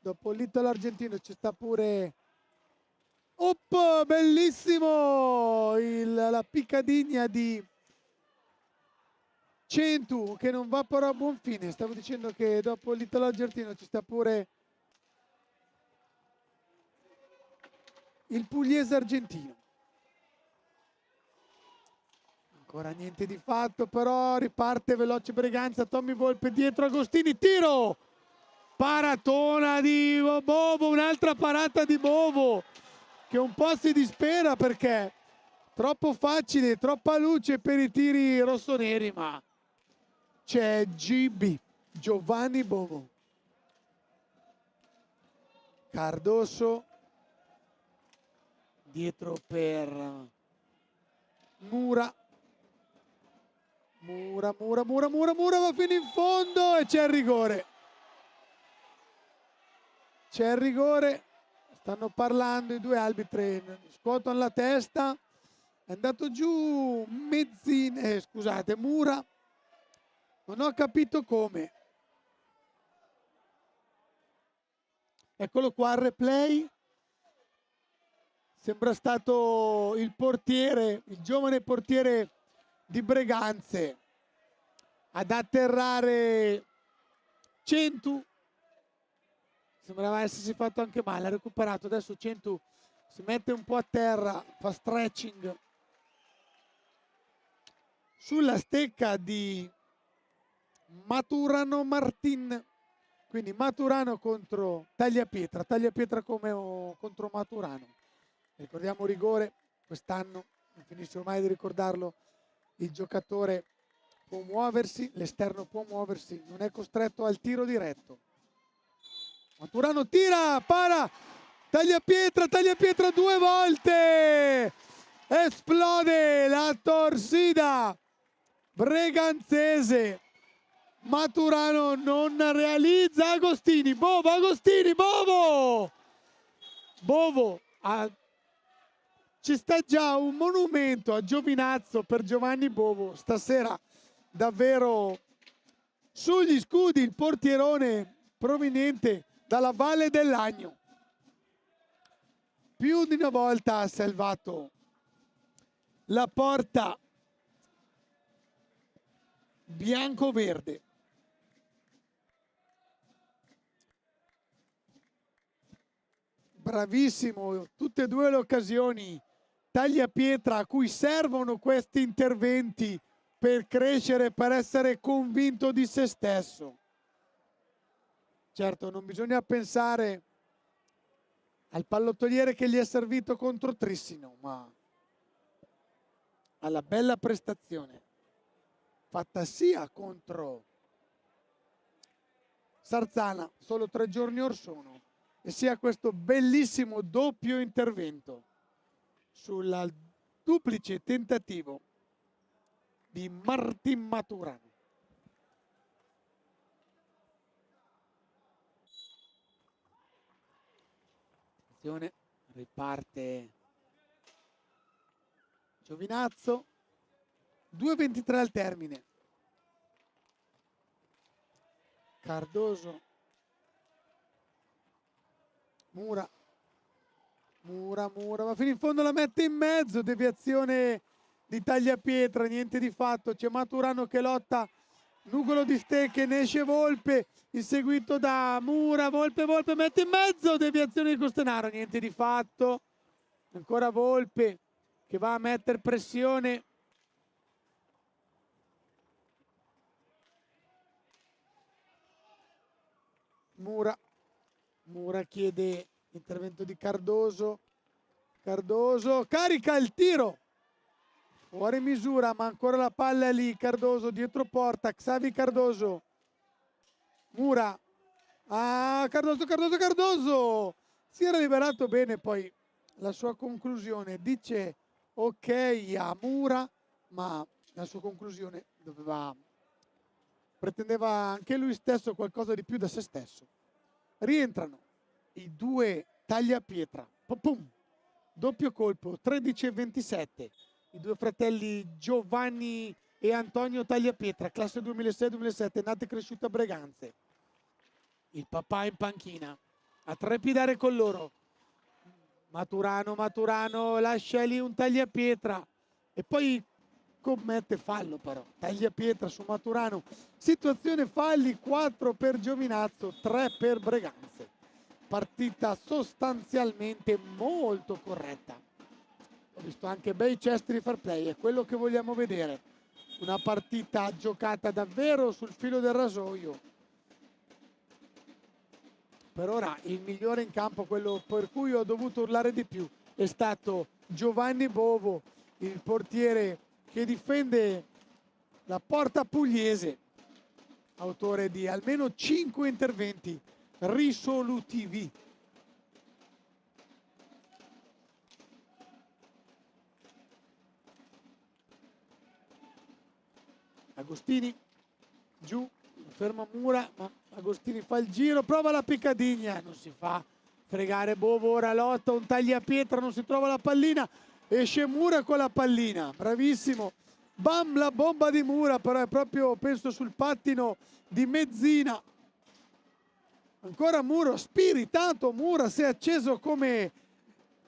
Dopo l'italo argentino ci sta pure bellissimo la Piccadigna di Centu che non va però a buon fine. Stavo dicendo che dopo l'italo argentino ci sta pure il pugliese argentino. Ancora niente di fatto, però riparte veloce Breganza, Tommy Volpe dietro Agostini, tiro! Paratona di Bovo, un'altra parata di Bovo che un po' si dispera perché troppo facile, troppa luce per i tiri rossoneri, ma c'è GB, Giovanni Bovo. Cardoso dietro per Mura. Mura va fino in fondo e c'è il rigore. C'è il rigore, stanno parlando i due arbitri, scuotono la testa, è andato giù Mura, non ho capito come. Eccolo qua il replay, sembra stato il portiere, il giovane portiere di Breganze ad atterrare Centu. Sembrava essersi fatto anche male, ha recuperato, adesso Centu si mette un po' a terra, fa stretching sulla stecca di Maturano Martin, quindi Maturano contro Tagliapietra come contro Maturano. Ricordiamo rigore quest'anno, non finisce ormai di ricordarlo, il giocatore può muoversi, l'esterno può muoversi, non è costretto al tiro diretto. Maturano tira, para, Tagliapietra due volte, esplode la torsida breganzese. Maturano non realizza, Agostini, Bovo! Ci sta già un monumento a Giovinazzo per Giovanni Bovo, stasera davvero sugli scudi il portierone proveniente dalla Valle dell'Agno. Più di una volta ha salvato la porta bianco-verde. Bravissimo, tutte e due le occasioni tagliapietra a cui servono questi interventi per crescere, per essere convinto di se stesso. Certo, non bisogna pensare al pallottoliere che gli è servito contro Trissino, ma alla bella prestazione fatta sia contro Sarzana solo 3 giorni or sono, e sia questo bellissimo doppio intervento sul duplice tentativo di Martin Maturano. Attenzione, riparte Giovinazzo, 2:23 al termine. Cardoso, Mura, va fino in fondo, la mette in mezzo, deviazione di tagliapietra, niente di fatto, c'è Maturano che lotta, nugolo di stecche, ne esce Volpe, inseguito da Mura, Volpe mette in mezzo, deviazione di Costenaro, niente di fatto, ancora Volpe che va a mettere pressione. Mura chiede intervento di Cardoso, carica il tiro, fuori misura, ma ancora la palla è lì, Cardoso dietro porta, Xavi Cardoso, Mura, Cardoso, si era liberato bene, poi la sua conclusione dice ok a Mura, ma la sua conclusione pretendeva anche lui stesso qualcosa di più da se stesso. Rientrano i due tagliapietra, pum, doppio colpo, 13-27, i due fratelli Giovanni e Antonio Tagliapietra, classe 2006-2007, nati e cresciuti a Breganze. Il papà in panchina a trepidare con loro. Maturano lascia lì un tagliapietra e poi commette fallo, però tagliapietra su Maturano, situazione falli, 4 per Giovinazzo, 3 per Breganze. Partita sostanzialmente molto corretta, ho visto anche bei gesti di fair play, è quello che vogliamo vedere, una partita giocata davvero sul filo del rasoio. Per ora il migliore in campo, quello per cui ho dovuto urlare di più, è stato Giovanni Bovo, il portiere che difende la porta pugliese, autore di almeno 5 interventi risolutivi. Agostini giù, ferma Mura, ma Agostini fa il giro, prova la piccadigna, non si fa fregare Bovo, ora lotta, un tagliapietra, non si trova la pallina, esce Mura con la pallina, bravissimo, bam, la bomba di Mura, però è proprio, penso, sul pattino di Mezzina. Ancora Mura, spiritato Mura, si è acceso come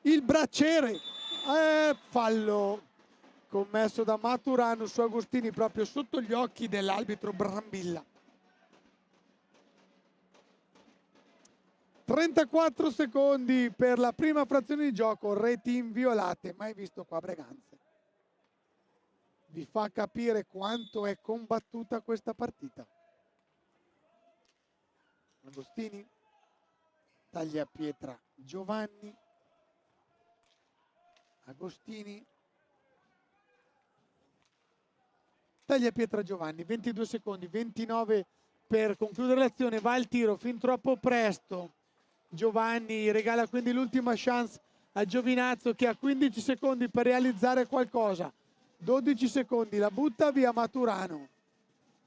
il bracciere, fallo commesso da Maturano su Agostini proprio sotto gli occhi dell'arbitro Brambilla. 34 secondi per la prima frazione di gioco, reti inviolate, mai visto qua a Breganze. Vi fa capire quanto è combattuta questa partita. Agostini, tagliapietra Giovanni, Agostini, tagliapietra Giovanni, 22 secondi, 29 per concludere l'azione, va al tiro fin troppo presto. Giovanni regala quindi l'ultima chance a Giovinazzo che ha 15 secondi per realizzare qualcosa. 12 secondi, la butta via Maturano.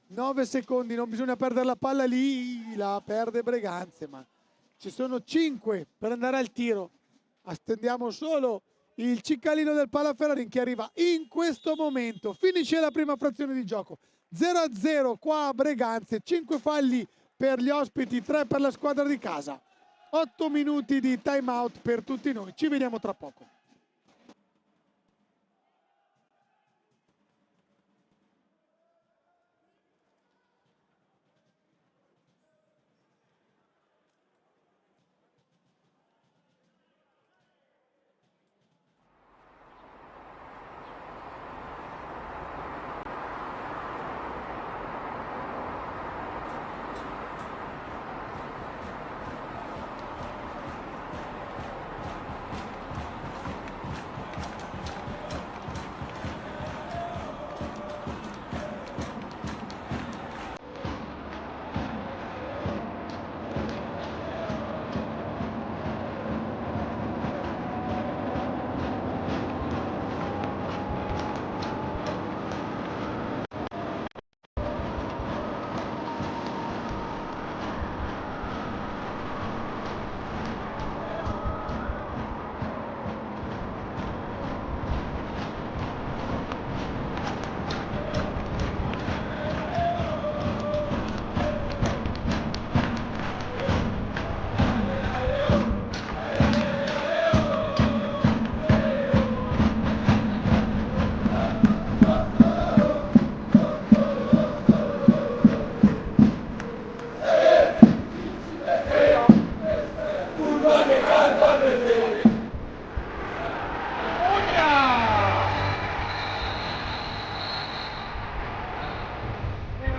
9 secondi, non bisogna perdere la palla lì, la perde Breganze, ma ci sono 5 per andare al tiro. Astendiamo solo il ciccalino del Palaferrarin che arriva in questo momento. Finisce la prima frazione di gioco. 0-0 qua a Breganze, 5 falli per gli ospiti, 3 per la squadra di casa. 8 minuti di time out per tutti noi, ci vediamo tra poco.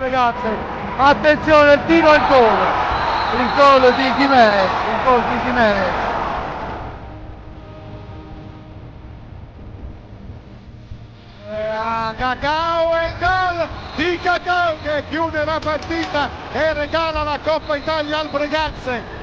Ragazzi, attenzione, il tiro e il gol di Jimenez, il gol di Jimenez. Cacao e gol di Cacao che chiude la partita e regala la Coppa Italia al Breganze.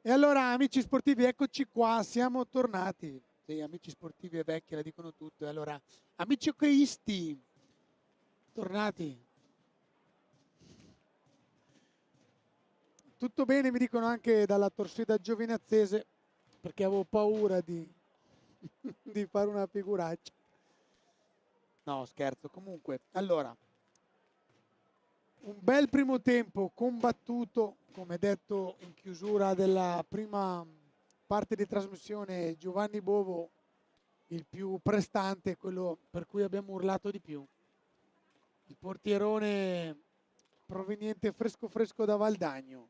E allora, amici sportivi, eccoci qua, siamo tornati. Sì, amici sportivi e vecchi la dicono tutto. E allora, amici hockeyisti, tornati. Tutto bene, mi dicono anche dalla Torsida Giovinazese, perché avevo paura di, di fare una figuraccia. No, scherzo. Comunque, allora, un bel primo tempo combattuto, come detto in chiusura della prima parte di trasmissione, Giovanni Bovo il più prestante, quello per cui abbiamo urlato di più. Il portierone proveniente fresco fresco da Valdagno.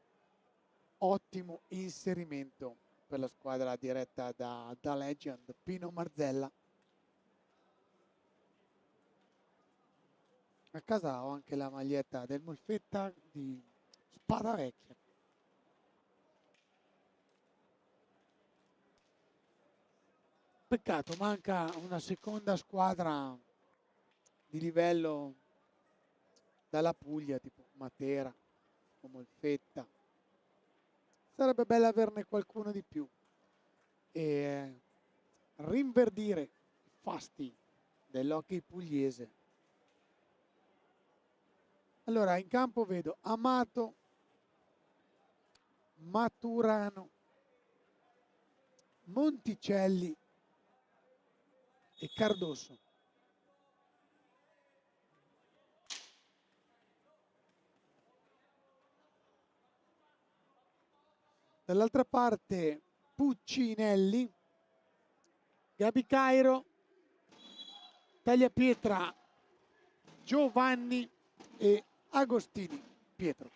Ottimo inserimento per la squadra diretta da Legend, Pino Marzella. A casa ho anche la maglietta del Molfetta di Spada Vecchia. Peccato, manca una seconda squadra di livello dalla Puglia, tipo Matera o Molfetta. Sarebbe bello averne qualcuno di più e rinverdire i fasti dell'hockey pugliese. Allora, in campo vedo Amato, Maturano, Monticelli e Cardoso. Dall'altra parte Puccinelli, Gabi Cairo, Tagliapietra, Giovanni e Agostini Pietro.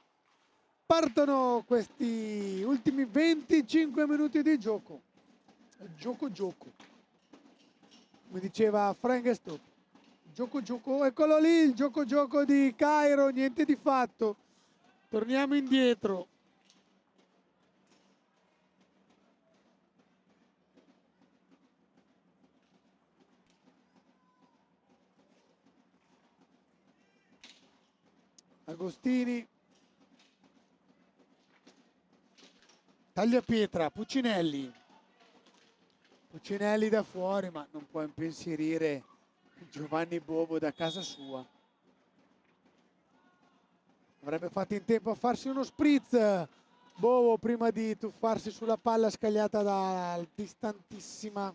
Partono questi ultimi 25 minuti di gioco. Gioco, come diceva Frank Stop. Gioco, eccolo lì il gioco di Cairo, niente di fatto. Torniamo indietro. Agostini, Tagliapietra, Puccinelli da fuori, ma non può impensierire Giovanni Bovo da casa sua. Avrebbe fatto in tempo a farsi uno spritz Bovo prima di tuffarsi sulla palla scagliata da distantissima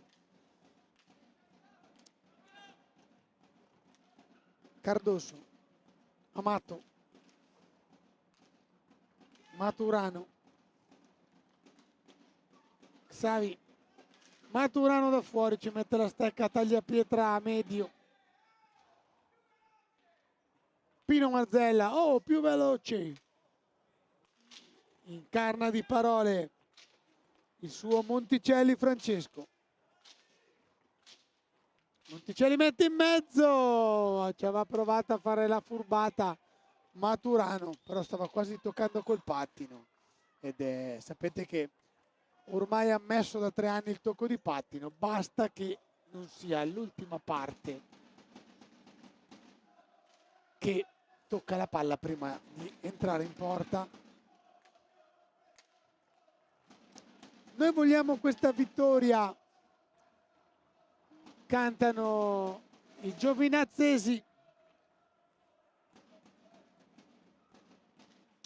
Cardoso. Amato, Maturano, Xavi, Maturano da fuori, ci mette la stecca, Tagliapietra a medio. Pino Marzella, oh, più veloce. Incarna di parole il suo Monticelli Francesco. Monticelli mette in mezzo, ci aveva provato a fare la furbata Maturano, però stava quasi toccando col pattino. Sapete che ormai ha ammesso da 3 anni il tocco di pattino, basta che non sia l'ultima parte che tocca la palla prima di entrare in porta. Noi vogliamo questa vittoria, cantano i giovinazzesi.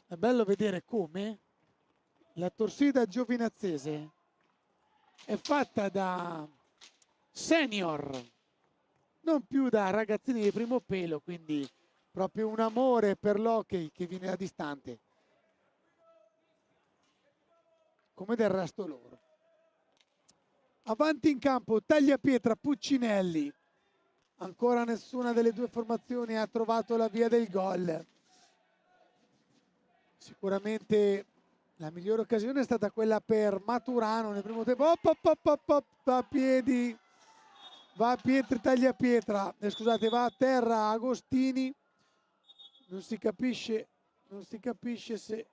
È bello vedere come la Torsida Giovinazzese è fatta da senior, non più da ragazzini di primo pelo, quindi proprio un amore per l'hockey che viene da distante, come del resto loro. Avanti in campo Tagliapietra, Puccinelli. Ancora nessuna delle due formazioni ha trovato la via del gol. Sicuramente la migliore occasione è stata quella per Maturano nel primo tempo. Va a piedi, va a Pietri, Tagliapietra, scusate, va a terra Agostini. Non si capisce se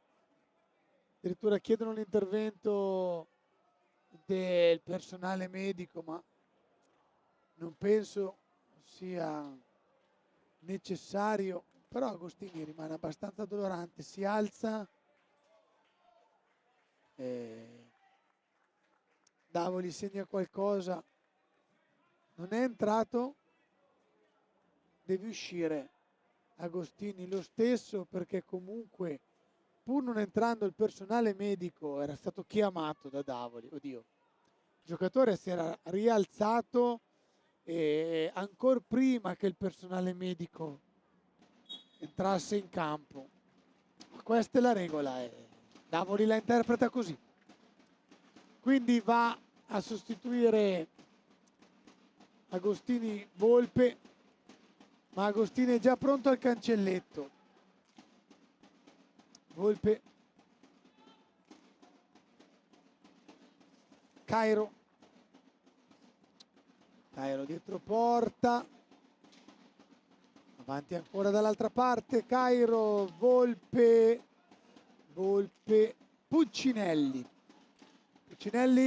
addirittura chiedono l'intervento del personale medico, ma non penso sia necessario. Però Agostini rimane abbastanza dolorante, si alza, Davoli segna qualcosa, non è entrato, deve uscire Agostini lo stesso, perché comunque pur non entrando il personale medico era stato chiamato da Davoli. Oddio, il giocatore si era rialzato e ancora prima che il personale medico entrasse in campo. Questa è la regola e Davoli la interpreta così. Quindi va a sostituire Agostini Volpe, ma Agostini è già pronto al cancelletto. Volpe, Cairo dietro porta, avanti ancora dall'altra parte, Cairo, Volpe, Puccinelli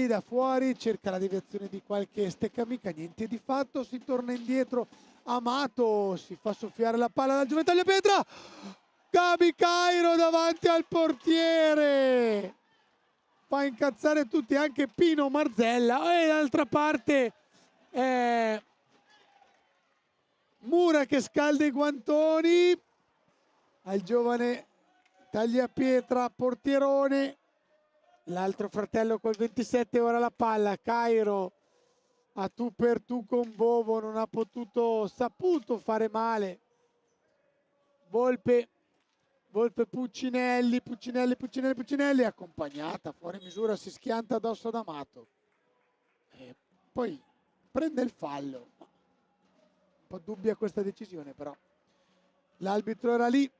da fuori, cerca la deviazione di qualche steccamica, niente di fatto, si torna indietro, Amato si fa soffiare la palla dal giovane Tagliapietra, Gabi Cairo davanti al portiere, fa incazzare tutti, anche Pino Marzella, e dall'altra parte Mura che scalda i guantoni al giovane Tagliapietra, portierone, l'altro fratello col 27, ora la palla, Cairo a tu per tu con Bovo, non ha saputo fare male, Volpe Puccinelli, accompagnata fuori misura, si schianta addosso ad Amato e poi prende il fallo, un po' dubbia questa decisione, però l'arbitro era lì.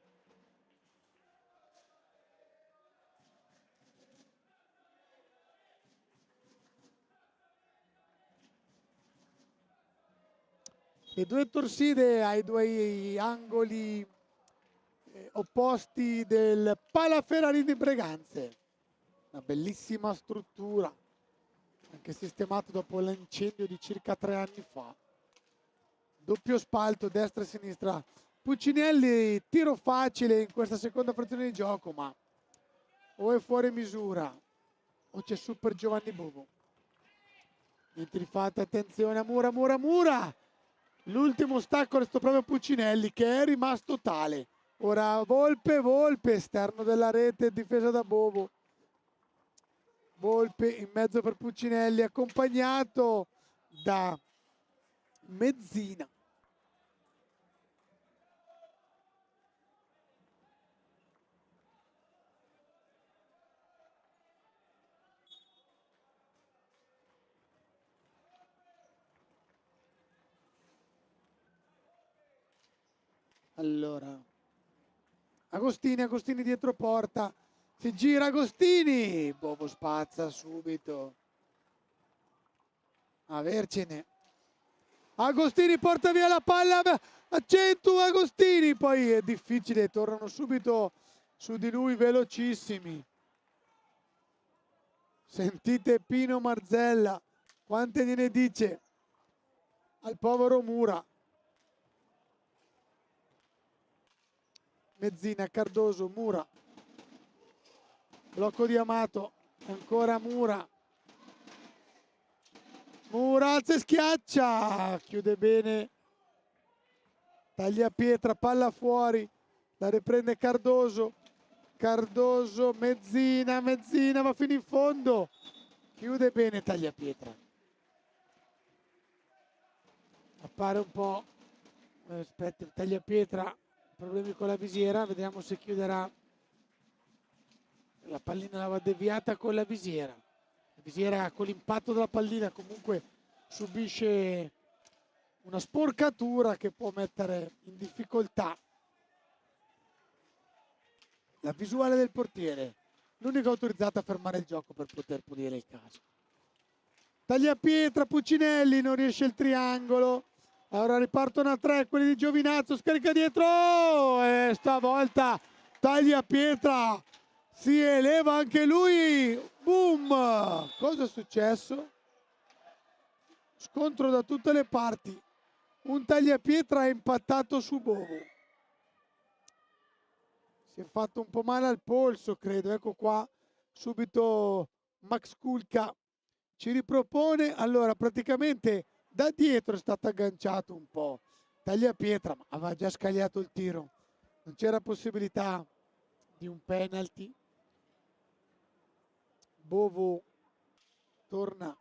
Le due torside ai due angoli opposti del Palaferrarini di Breganze, una bellissima struttura, anche sistemato dopo l'incendio di circa 3 anni fa, doppio spalto destra e sinistra. Puccinelli, tiro facile in questa seconda frazione di gioco, ma o è fuori misura o c'è super Giovanni Bovo. Niente di fatto, attenzione a Mura, l'ultimo ostacolo è stato proprio Puccinelli, che è rimasto tale. Ora Volpe, esterno della rete, difesa da Bovo. Volpe in mezzo per Puccinelli, accompagnato da Mezzina. Allora, Agostini dietro porta, si gira Agostini, Bovo spazza subito, avercene. Agostini porta via la palla, accentua Agostini, poi è difficile, tornano subito su di lui velocissimi. Sentite Pino Marzella, quante gliene dice al povero Mura. Mezzina, Cardoso, Mura, blocco di Amato, ancora Mura, alza e schiaccia, chiude bene Tagliapietra, palla fuori, la riprende Cardoso, Mezzina va fino in fondo, chiude bene Tagliapietra, appare un po', aspetta, Tagliapietra, problemi con la visiera, vediamo se chiuderà. La pallina l'aveva deviata con la visiera con l'impatto della pallina comunque subisce una sporcatura che può mettere in difficoltà la visuale del portiere, l'unica autorizzata a fermare il gioco per poter pulire il caso. Tagliapietra, Puccinelli, non riesce il triangolo, ora ripartono a 3 quelli di Giovinazzo, scarica dietro e stavolta Tagliapietra si eleva anche lui, boom! Cosa è successo? Scontro da tutte le parti, un Tagliapietra ha impattato su Bovo, si è fatto un po' male al polso credo, ecco qua subito Max Kulka ci ripropone. Allora praticamente da dietro è stato agganciato un po' Tagliapietra, ma aveva già scagliato il tiro, non c'era possibilità di un penalty. Bovo torna a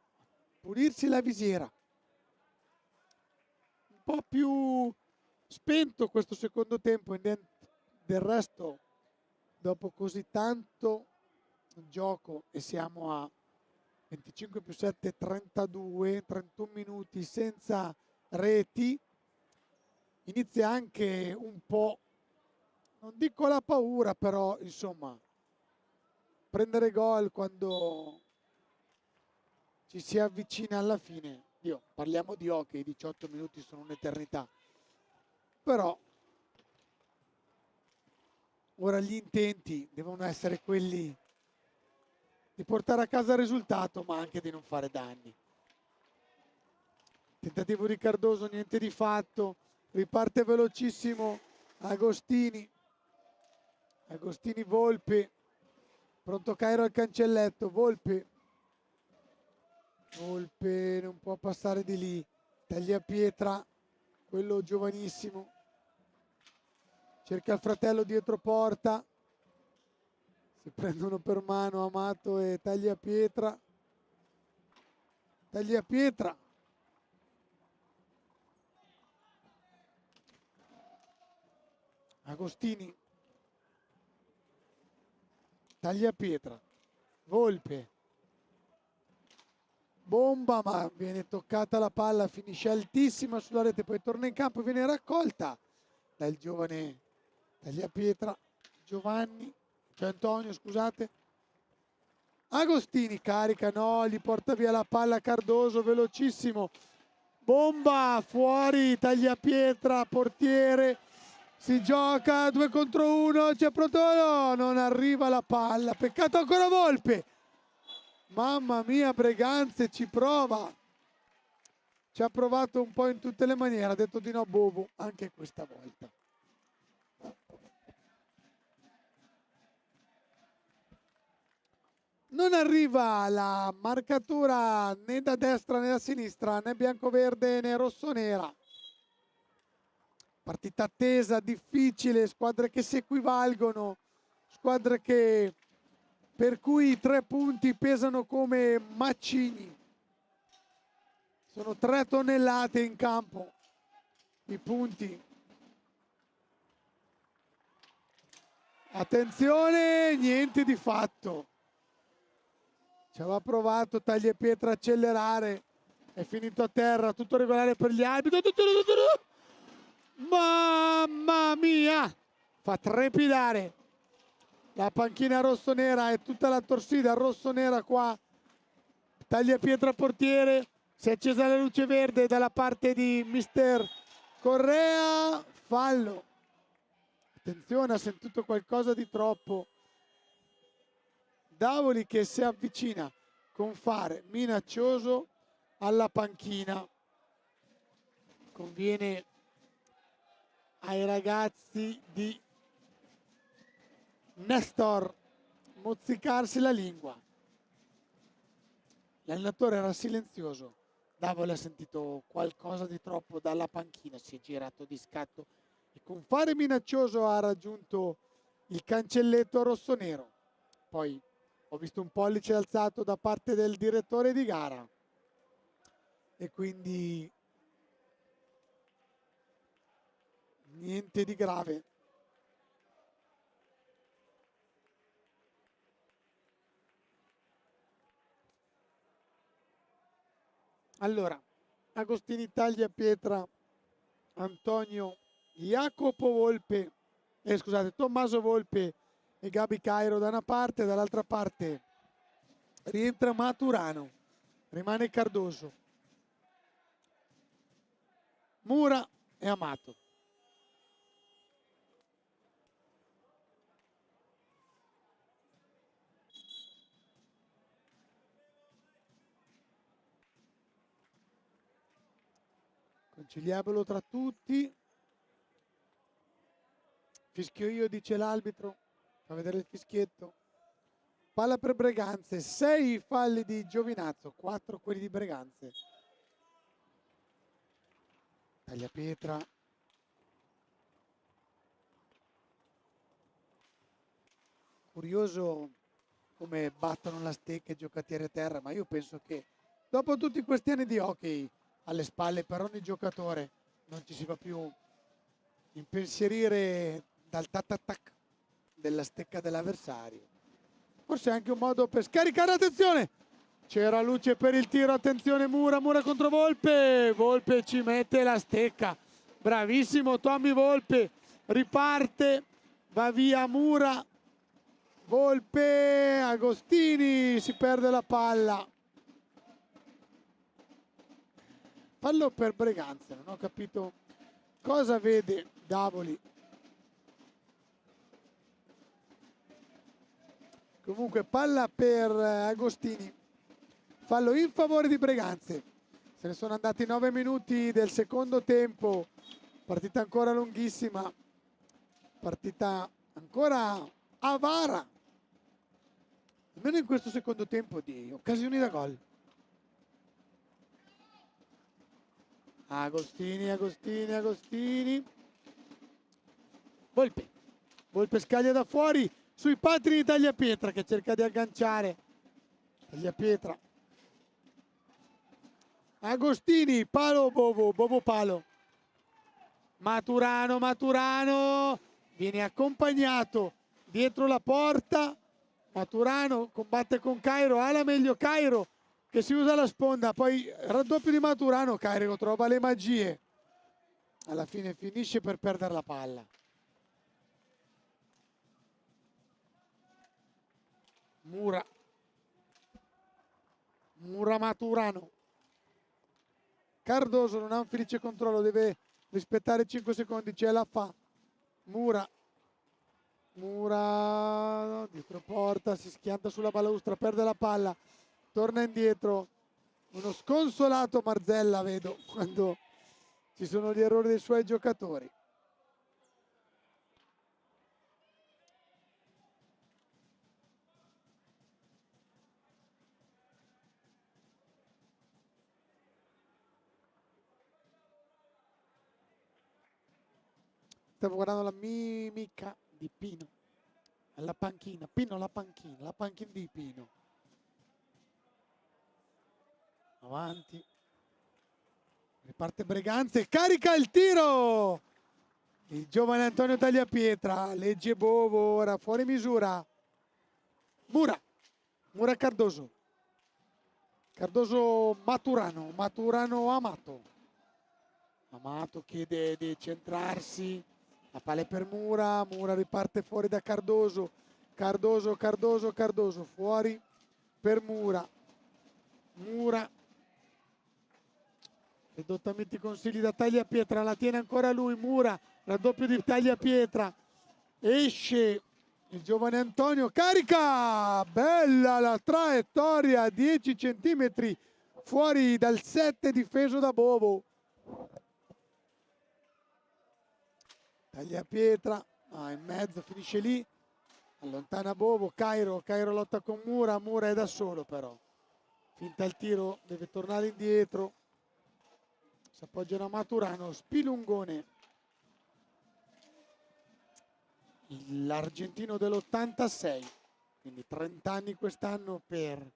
pulirsi la visiera, un po' più spento questo secondo tempo, del resto dopo così tanto gioco e siamo a 25 più 7, 32, 31 minuti senza reti, inizia anche un po', non dico la paura, però insomma prendere gol quando ci si avvicina alla fine. Parliamo di hockey, 18 minuti sono un'eternità, però ora gli intenti devono essere quelli di portare a casa il risultato, ma anche di non fare danni. Tentativo di Cardoso, niente di fatto, riparte velocissimo Agostini, Volpe, pronto Cairo al cancelletto, Volpe non può passare di lì, Tagliapietra, quello giovanissimo, cerca il fratello dietro porta, si prendono per mano Amato e Tagliapietra, Agostini, Tagliapietra, Volpe, bomba, ma viene toccata la palla, finisce altissima sulla rete, poi torna in campo, viene raccolta dal giovane Tagliapietra, Antonio, scusate. Agostini carica, no, gli porta via la palla Cardoso, velocissimo, bomba, fuori, Tagliapietra, portiere, si gioca 2 contro 1, c'è pronto, no, non arriva la palla, peccato ancora Volpe, mamma mia, Breganze ci prova, ci ha provato un po' in tutte le maniere, ha detto di no Bovo anche questa volta. Non arriva la marcatura né da destra né da sinistra, né bianco-verde né rosso-nera. Partita attesa, difficile, squadre che si equivalgono, squadre per cui i 3 punti pesano come macigni. Sono 3 tonnellate in campo, i punti. Attenzione, niente di fatto. Ci aveva provato Tagliapietra a accelerare, è finito a terra, tutto regolare per gli arbitri. Mamma mia! Fa trepidare la panchina rossonera e tutta la torsida rossonera qua. Tagliapietra portiere, si è accesa la luce verde dalla parte di mister Correa, fallo. Attenzione, ha sentito qualcosa di troppo. Davoli che si avvicina con fare minaccioso alla panchina. Conviene ai ragazzi di Nestor mozzicarsi la lingua. L'allenatore era silenzioso. Davoli ha sentito qualcosa di troppo dalla panchina, si è girato di scatto e con fare minaccioso ha raggiunto il cancelletto rossonero. Poi ho visto un pollice alzato da parte del direttore di gara e quindi niente di grave. Allora, Agostini, Tagliapietra, Antonio, Jacopo Volpe, Tommaso Volpe e Gabi Cairo da una parte, dall'altra parte rientra Maturano, rimane Cardoso, Mura e Amato. Conciliabolo tra tutti. Fischio io, dice l'arbitro. Fa vedere il fischietto. Palla per Breganze, 6 falli di Giovinazzo, 4 quelli di Breganze. Tagliapietra. Curioso come battono la stecca i giocatori a terra, ma io penso che dopo tutti questi anni di hockey alle spalle per ogni giocatore non ci si va più impensierire dal tac della stecca dell'avversario. Forse è anche un modo per scaricare, attenzione, c'era luce per il tiro, attenzione Mura contro Volpe, Volpe ci mette la stecca, bravissimo Tommy Volpe, riparte, va via Mura, Volpe, Agostini, si perde la palla. Fallo per Breganze, non ho capito cosa vede Davoli. Comunque palla per Agostini, fallo in favore di Breganze. Se ne sono andati 9 minuti del secondo tempo, partita ancora lunghissima, partita ancora avara, almeno in questo secondo tempo, di occasioni da gol. Agostini. Volpe scaglia da fuori sui patri di Tagliapietra che cerca di agganciare. Tagliapietra. Agostini, palo Bovo palo. Maturano viene accompagnato dietro la porta. Maturano combatte con Cairo, ha la meglio Cairo che si usa la sponda, poi raddoppio di Maturano, Cairo trova le magie, alla fine finisce per perdere la palla. Mura Maturano, Cardoso non ha un felice controllo, deve rispettare 5 secondi, ce la fa. Mura dietro porta, si schianta sulla balaustra, perde la palla, torna indietro. Uno sconsolato Marzella vedo quando ci sono gli errori dei suoi giocatori. Stavo guardando la mimica di Pino alla panchina, la panchina di Pino. Avanti, riparte Breganze, carica il tiro, il giovane Antonio Tagliapietra, legge Bovo, ora fuori misura. Mura Cardoso Maturano Amato chiede di centrarsi, la palla è per Mura riparte fuori da Cardoso, fuori per Mura ridottamente i consigli da Tagliapietra, la tiene ancora lui, Mura, raddoppio di Tagliapietra, esce il giovane Antonio, carica, bella la traiettoria, 10 centimetri fuori dal 7 difeso da Bovo. Tagliapietra, in mezzo, finisce lì, allontana Bovo, Cairo lotta con Mura è da solo però, finta il tiro, deve tornare indietro, si appoggia a Maturano, Spilungone, l'argentino dell'86, quindi 30 anni quest'anno per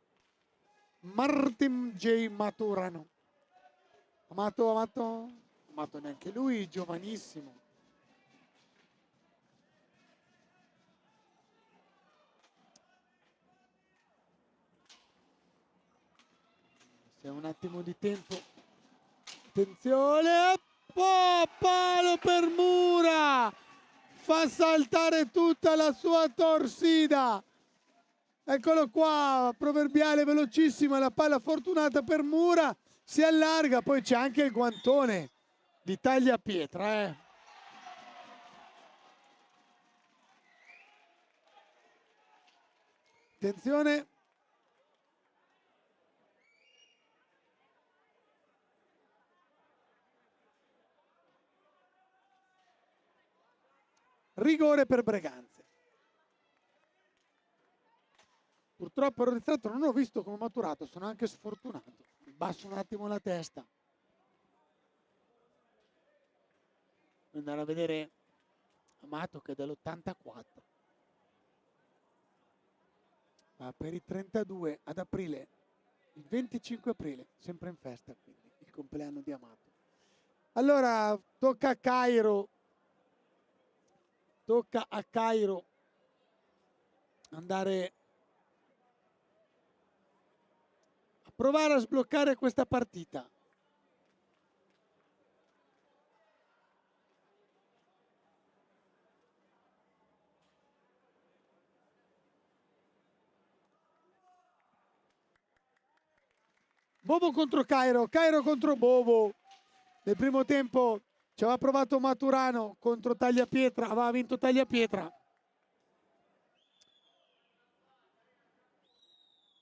Martin J. Maturano. Amato neanche lui, giovanissimo. Se un attimo di tempo, attenzione, palo per Mura, fa saltare tutta la sua torsida, eccolo qua, proverbiale velocissima, la palla fortunata per Mura, si allarga, poi c'è anche il guantone di Tagliapietra. Attenzione, rigore per Breganze. Purtroppo ero distratto, non ho visto come ho maturato, sono anche sfortunato. Basso un attimo la testa. Andare a vedere Amato che è dell'84. Ma per i 32 ad aprile, il 25 aprile, sempre in festa quindi, il compleanno di Amato. Allora, tocca a Cairo andare a provare a sbloccare questa partita. Bovo contro Cairo, Cairo contro Bovo. Nel primo tempo ci aveva provato Maturano contro Tagliapietra, aveva vinto Tagliapietra.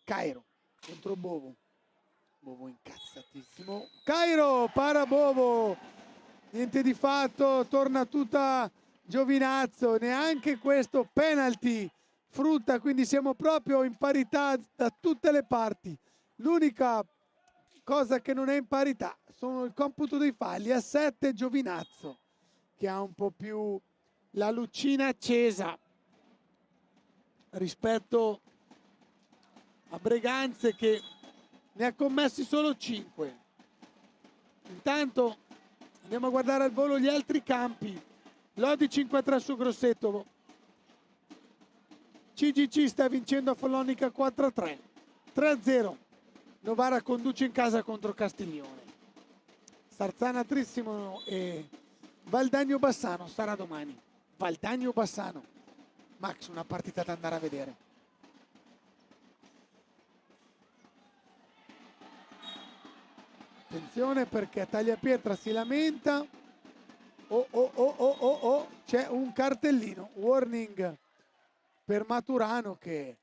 Cairo contro Bovo. Bovo incazzatissimo. Cairo para Bovo. Niente di fatto, torna tutta Giovinazzo, neanche questo penalty frutta, quindi siamo proprio in parità da tutte le parti. L'unica cosa che non è in parità sono il computo dei falli. A 7 Giovinazzo, che ha un po' più la lucina accesa rispetto a Breganze, che ne ha commessi solo 5. Intanto andiamo a guardare al volo gli altri campi. Lodi 5-3 su Grosseto. CGC sta vincendo a Follonica 4-3. 3-0. Novara conduce in casa contro Castiglione. Sarzana Trissimo e Valdagno Bassano sarà domani. Valdagno Bassano. Max, una partita da andare a vedere. Attenzione perché Tagliapietra si lamenta. C'è un cartellino. Warning per Maturano che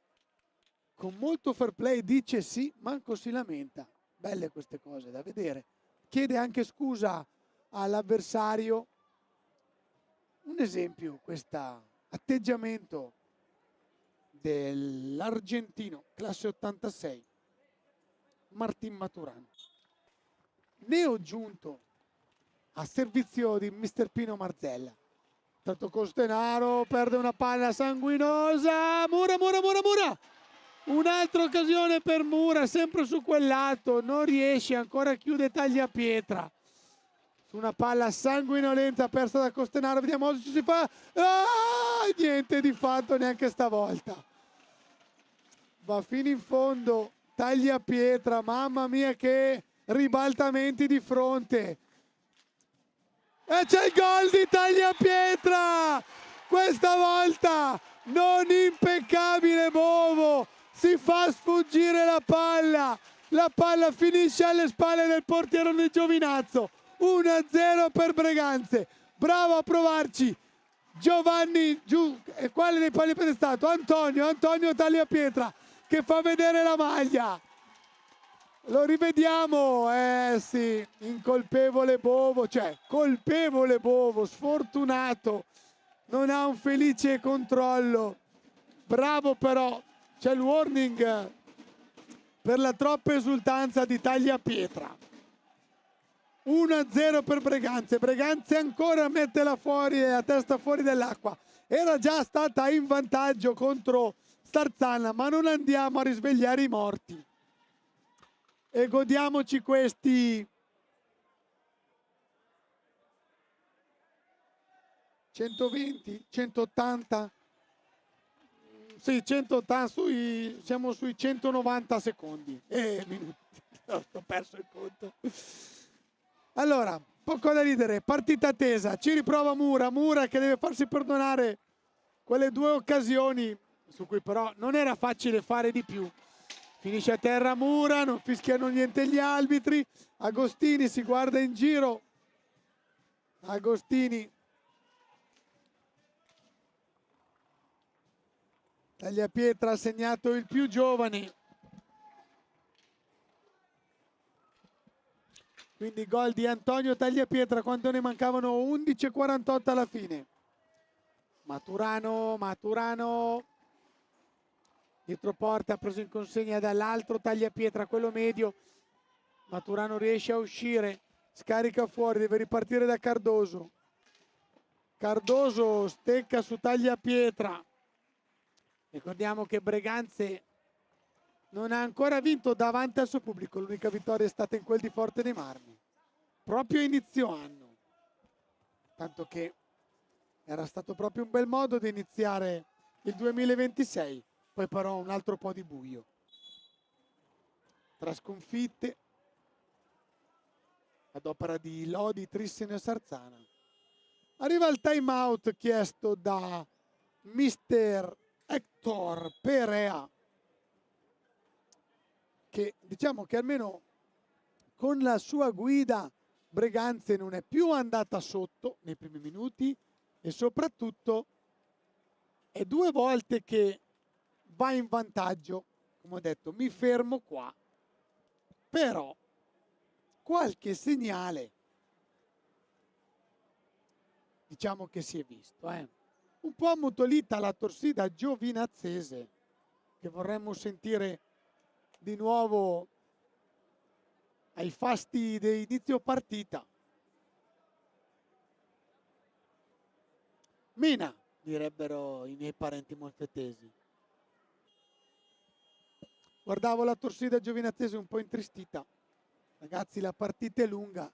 con molto fair play dice sì, manco si lamenta. Belle queste cose da vedere. Chiede anche scusa all'avversario. Un esempio, questo atteggiamento dell'argentino, classe 86, Martin Maturano. Neo giunto a servizio di Mister Pino Marzella. Tanto Costenaro perde una palla sanguinosa. Mura. Un'altra occasione per Mura, sempre su quel lato. Non riesce, ancora chiude Tagliapietra. Su una palla sanguinolenta persa da Costenaro. Vediamo cosa ci si fa. Niente di fatto neanche stavolta. Va fino in fondo Tagliapietra. Mamma mia che ribaltamenti di fronte. E c'è il gol di Tagliapietra! Questa volta non impeccabile Bovo, si fa sfuggire la palla finisce alle spalle del portiere di Giovinazzo. 1-0 per Breganze, bravo a provarci Giovanni, giù, e quale dei pali è stato? Antonio Tagliapietra che fa vedere la maglia. Lo rivediamo, sì, incolpevole Bovo, cioè colpevole Bovo, sfortunato, non ha un felice controllo. Bravo però, c'è il warning per la troppa esultanza di Tagliapietra. 1-0 per Breganze, Breganze ancora mette la testa fuori dell'acqua. Era già stata in vantaggio contro Sarzana, ma non andiamo a risvegliare i morti. E godiamoci questi 120, 180, sì, 180, siamo sui 190 secondi e minuti. Ho perso il conto. Allora, poco da ridere, partita tesa, ci riprova Mura che deve farsi perdonare quelle 2 occasioni su cui però non era facile fare di più. Finisce a terra Mura, non fischiano niente gli arbitri. Agostini si guarda in giro. Agostini. Tagliapietra ha segnato il più giovane. Quindi gol di Antonio Tagliapietra quando ne mancavano 11:48 alla fine. Maturano. dietro porta, preso in consegna dall'altro tagliapietra, quello medio. Maturano riesce a uscire, scarica fuori, deve ripartire da Cardoso. Cardoso stecca su tagliapietra. Ricordiamo che Breganze non ha ancora vinto davanti al suo pubblico, l'unica vittoria è stata in quel di Forte dei Marmi, proprio a inizio anno, tanto che era stato proprio un bel modo di iniziare il 2026, poi però un altro po' di buio. Tra sconfitte, ad opera di Lodi, Trissino e Sarzana. Arriva il time out chiesto da Mister Hector Perea, che diciamo che almeno con la sua guida Breganze non è più andata sotto nei primi minuti e soprattutto è 2 volte che va in vantaggio. Come ho detto, mi fermo qua, però qualche segnale diciamo che si è visto, un po' ammutolita la torsida giovinazzese, che vorremmo sentire di nuovo ai fasti di inizio partita. Mina, direbbero i miei parenti molfettesi. Guardavo la torsida giovinazzese un po' intristita. Ragazzi, la partita è lunga.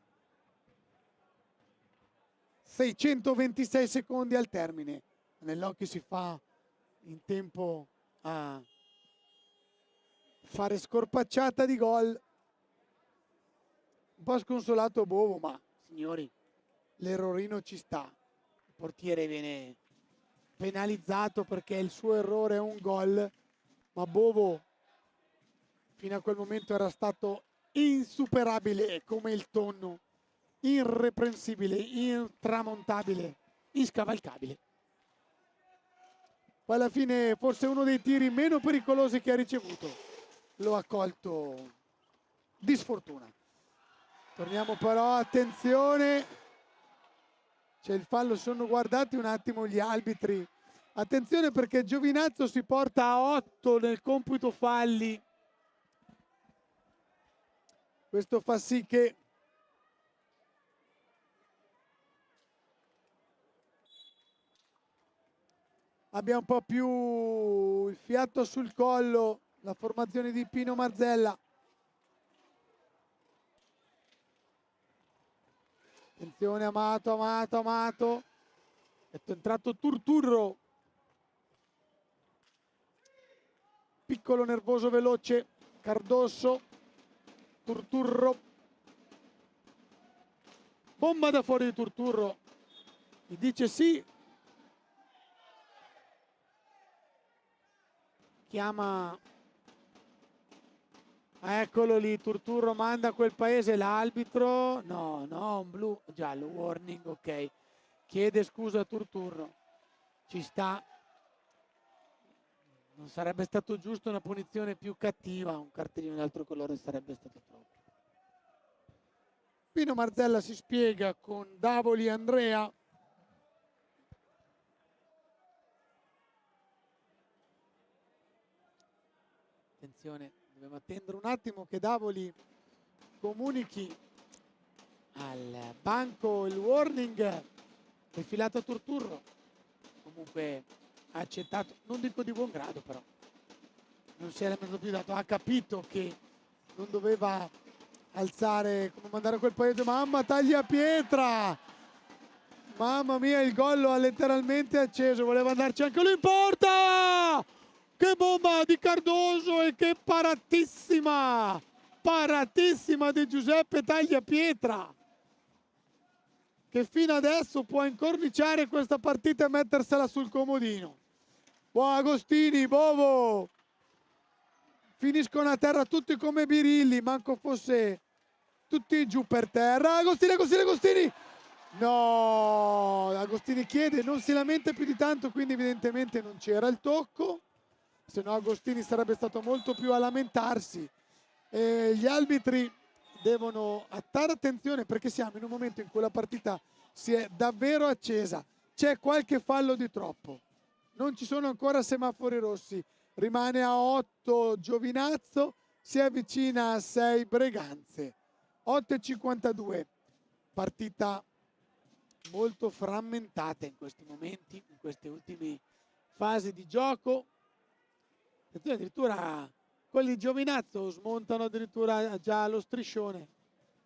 626 secondi al termine. Nell'occhio si fa in tempo a fare scorpacciata di gol. Un po' sconsolato Bovo, ma signori, l'errorino ci sta. Il portiere viene penalizzato perché il suo errore è un gol, ma Bovo fino a quel momento era stato insuperabile come il tonno, irreprensibile, intramontabile, inscavalcabile. Poi alla fine forse uno dei tiri meno pericolosi che ha ricevuto lo ha colto di sfortuna. Torniamo però, attenzione, c'è il fallo, sono guardati un attimo gli arbitri. Attenzione perché Giovinazzo si porta a 8 nel computo falli. Questo fa sì che abbia un po' più il fiato sul collo la formazione di Pino Marzella. Attenzione, Amato. È entrato Turturro. Piccolo, nervoso, veloce. Cardoso. Turturro. Bomba da fuori di Turturro. Mi dice sì. Chiama. Eccolo lì, Turturro manda a quel paese l'arbitro. No, un blu, giallo, warning, ok. Chiede scusa a Turturro. Ci sta. Non sarebbe stato giusto una punizione più cattiva, un cartellino di altro colore sarebbe stato troppo. Pino Marzella si spiega con Davoli Andrea. Attenzione, dobbiamo attendere un attimo che Davoli comunichi al banco il warning defilato a Turturro. Comunque ha accettato, non dico di buon grado, però non si era mezzo più dato, ha capito che non doveva alzare, come mandare a quel paese. Mamma, tagliapietra, mamma mia, il gol lo ha letteralmente acceso, voleva andarci anche lui in porta. Che bomba di Cardoso e che paratissima di Giuseppe Tagliapietra, che fino adesso può incorniciare questa partita e mettersela sul comodino. Agostini, Bovo finiscono a terra tutti come birilli, manco fosse tutti giù per terra. Agostini, no, Agostini chiede, non si lamenta più di tanto, quindi evidentemente non c'era il tocco, se no Agostini sarebbe stato molto più a lamentarsi. Gli arbitri devono attare attenzione perché siamo in un momento in cui la partita si è davvero accesa, c'è qualche fallo di troppo, non ci sono ancora semafori rossi, rimane a 8 Giovinazzo, si avvicina a 6 Breganze. 8:52, partita molto frammentata in questi momenti, in queste ultime fasi di gioco. Addirittura quelli di Giovinazzo smontano addirittura già lo striscione,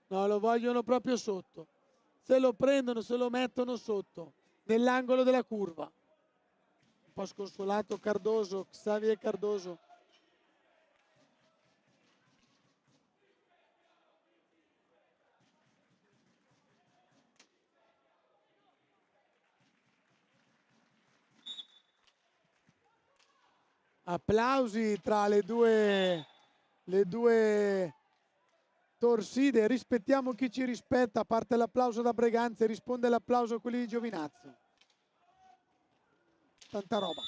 no, lo vogliono proprio sotto, se lo prendono, se lo mettono sotto nell'angolo della curva. Un po' sconsolato Cardoso, Xavier Cardoso. Applausi tra le due torside, rispettiamo chi ci rispetta, parte l'applauso da Breganze, risponde l'applauso a quelli di Giovinazzo. Tanta roba.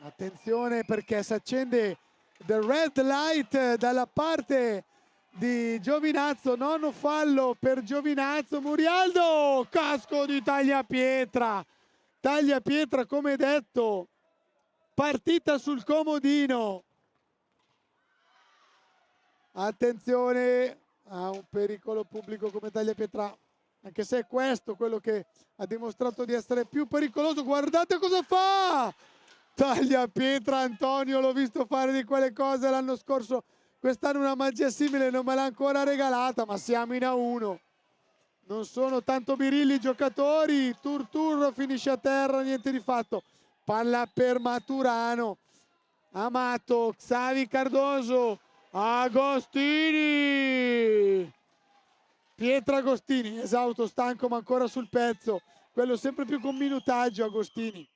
Attenzione perché si accende the red light dalla parte di Giovinazzo, nono fallo per Giovinazzo. Murialdo, casco di Tagliapietra. Tagliapietra, come detto, partita sul comodino. Attenzione a un pericolo pubblico come Tagliapietra, anche se è questo quello che ha dimostrato di essere più pericoloso. Guardate cosa fa Tagliapietra. Antonio, l'ho visto fare di quelle cose l'anno scorso, quest'anno una magia simile non me l'ha ancora regalata, ma siamo in A1, non sono tanto birilli i giocatori. Turturro finisce a terra, niente di fatto. Palla per Maturano, Amato, Xavi Cardoso, Agostini, Pietro Agostini, esausto, stanco ma ancora sul pezzo, quello sempre più con minutaggio. Agostini,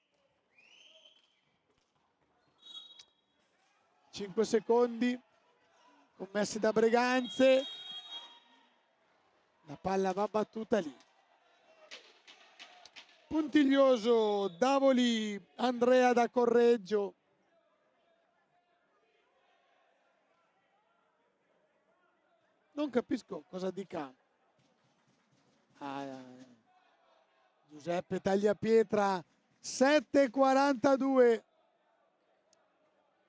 5 secondi commessi da Breganze, la palla va battuta lì. Puntiglioso Davoli, Andrea da Correggio. Non capisco cosa dica Giuseppe Tagliapietra. 7:42.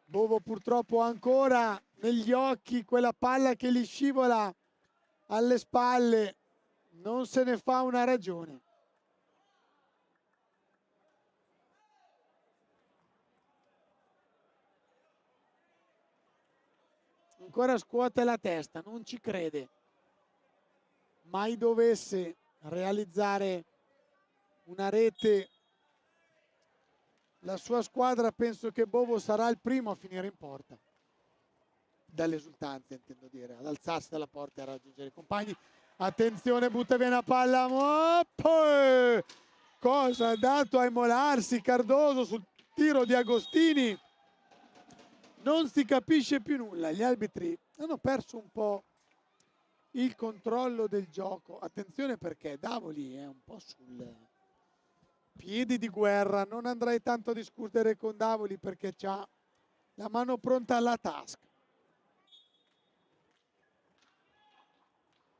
Bovo purtroppo ancora negli occhi quella palla che gli scivola alle spalle, non se ne fa una ragione. Ancora scuote la testa, non ci crede. Mai dovesse realizzare una rete la sua squadra, penso che Bovo sarà il primo a finire in porta. Dall'esultanza intendo dire, ad alzarsi dalla porta e a raggiungere i compagni. Attenzione, butta via una palla. Cosa ha dato a immolarsi Cardoso sul tiro di Agostini? Non si capisce più nulla, gli arbitri hanno perso un po' il controllo del gioco. Attenzione perché Davoli è un po' sul piedi di guerra, non andrei tanto a discutere con Davoli perché c'ha la mano pronta alla tasca.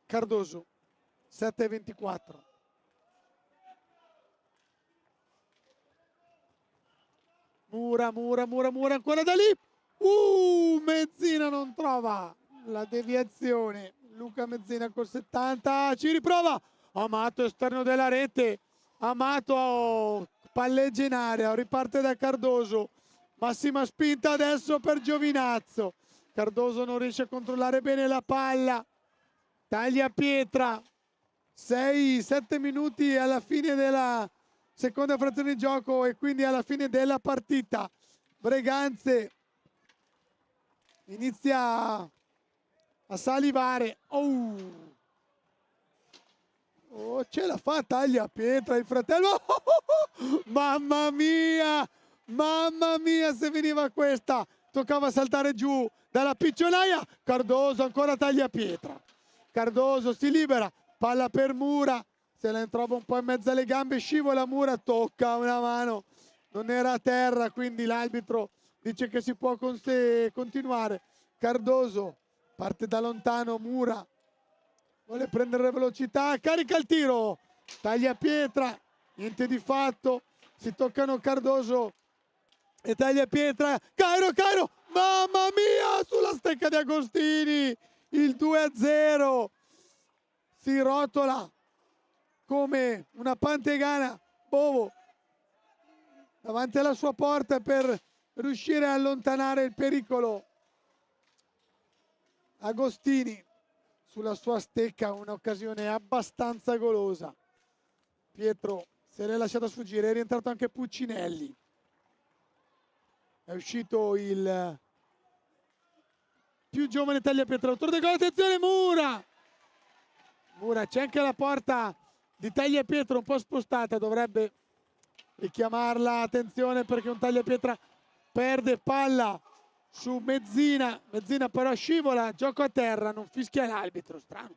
Cardoso, 7:24. Mura, ancora da lì. Mezzina non trova la deviazione. Luca Mezzina col 70, ci riprova. Amato, esterno della rete. Amato palleggia in area, riparte da Cardoso. Massima spinta adesso per Giovinazzo. Cardoso non riesce a controllare bene la palla. Tagliapietra. 6-7 minuti alla fine della seconda frazione di gioco e quindi alla fine della partita. Breganze inizia a salivare. Ce la fa Tagliapietra, il fratello. Mamma mia se veniva questa, toccava saltare giù dalla piccionaia. Cardoso, ancora Tagliapietra. Cardoso si libera, palla per Mura, se la trova un po' in mezzo alle gambe, scivola Mura, tocca una mano, non era a terra, quindi l'arbitro dice che si può continuare. Cardoso parte da lontano, Mura vuole prendere velocità, carica il tiro, Tagliapietra, niente di fatto, si toccano Cardoso e Tagliapietra, Cairo, mamma mia, sulla stecca di Agostini, il 2-0, si rotola come una pantegana Bovo davanti alla sua porta per riuscire a allontanare il pericolo. Agostini sulla sua stecca, un'occasione abbastanza golosa. Pietro se l'è lasciata sfuggire, è rientrato anche Puccinelli. È uscito il più giovane Tagliapietra. Autore del gol, attenzione Mura! Mura, c'è anche la porta di Tagliapietra un po' spostata, dovrebbe richiamarla, attenzione perché un Tagliapietra perde palla su Mezzina. Mezzina però scivola, gioco a terra, non fischia l'arbitro, strano.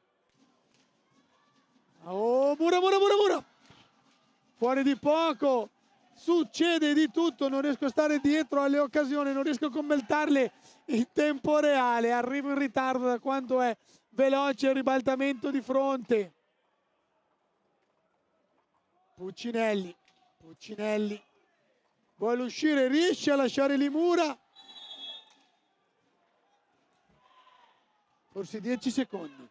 Oh, Mura! Fuori di poco. Succede di tutto, non riesco a stare dietro alle occasioni, non riesco a commentarle in tempo reale, arrivo in ritardo da quanto è veloce il ribaltamento di fronte. Puccinelli vuole uscire, riesce a lasciare lì Mura. Forse 10 secondi.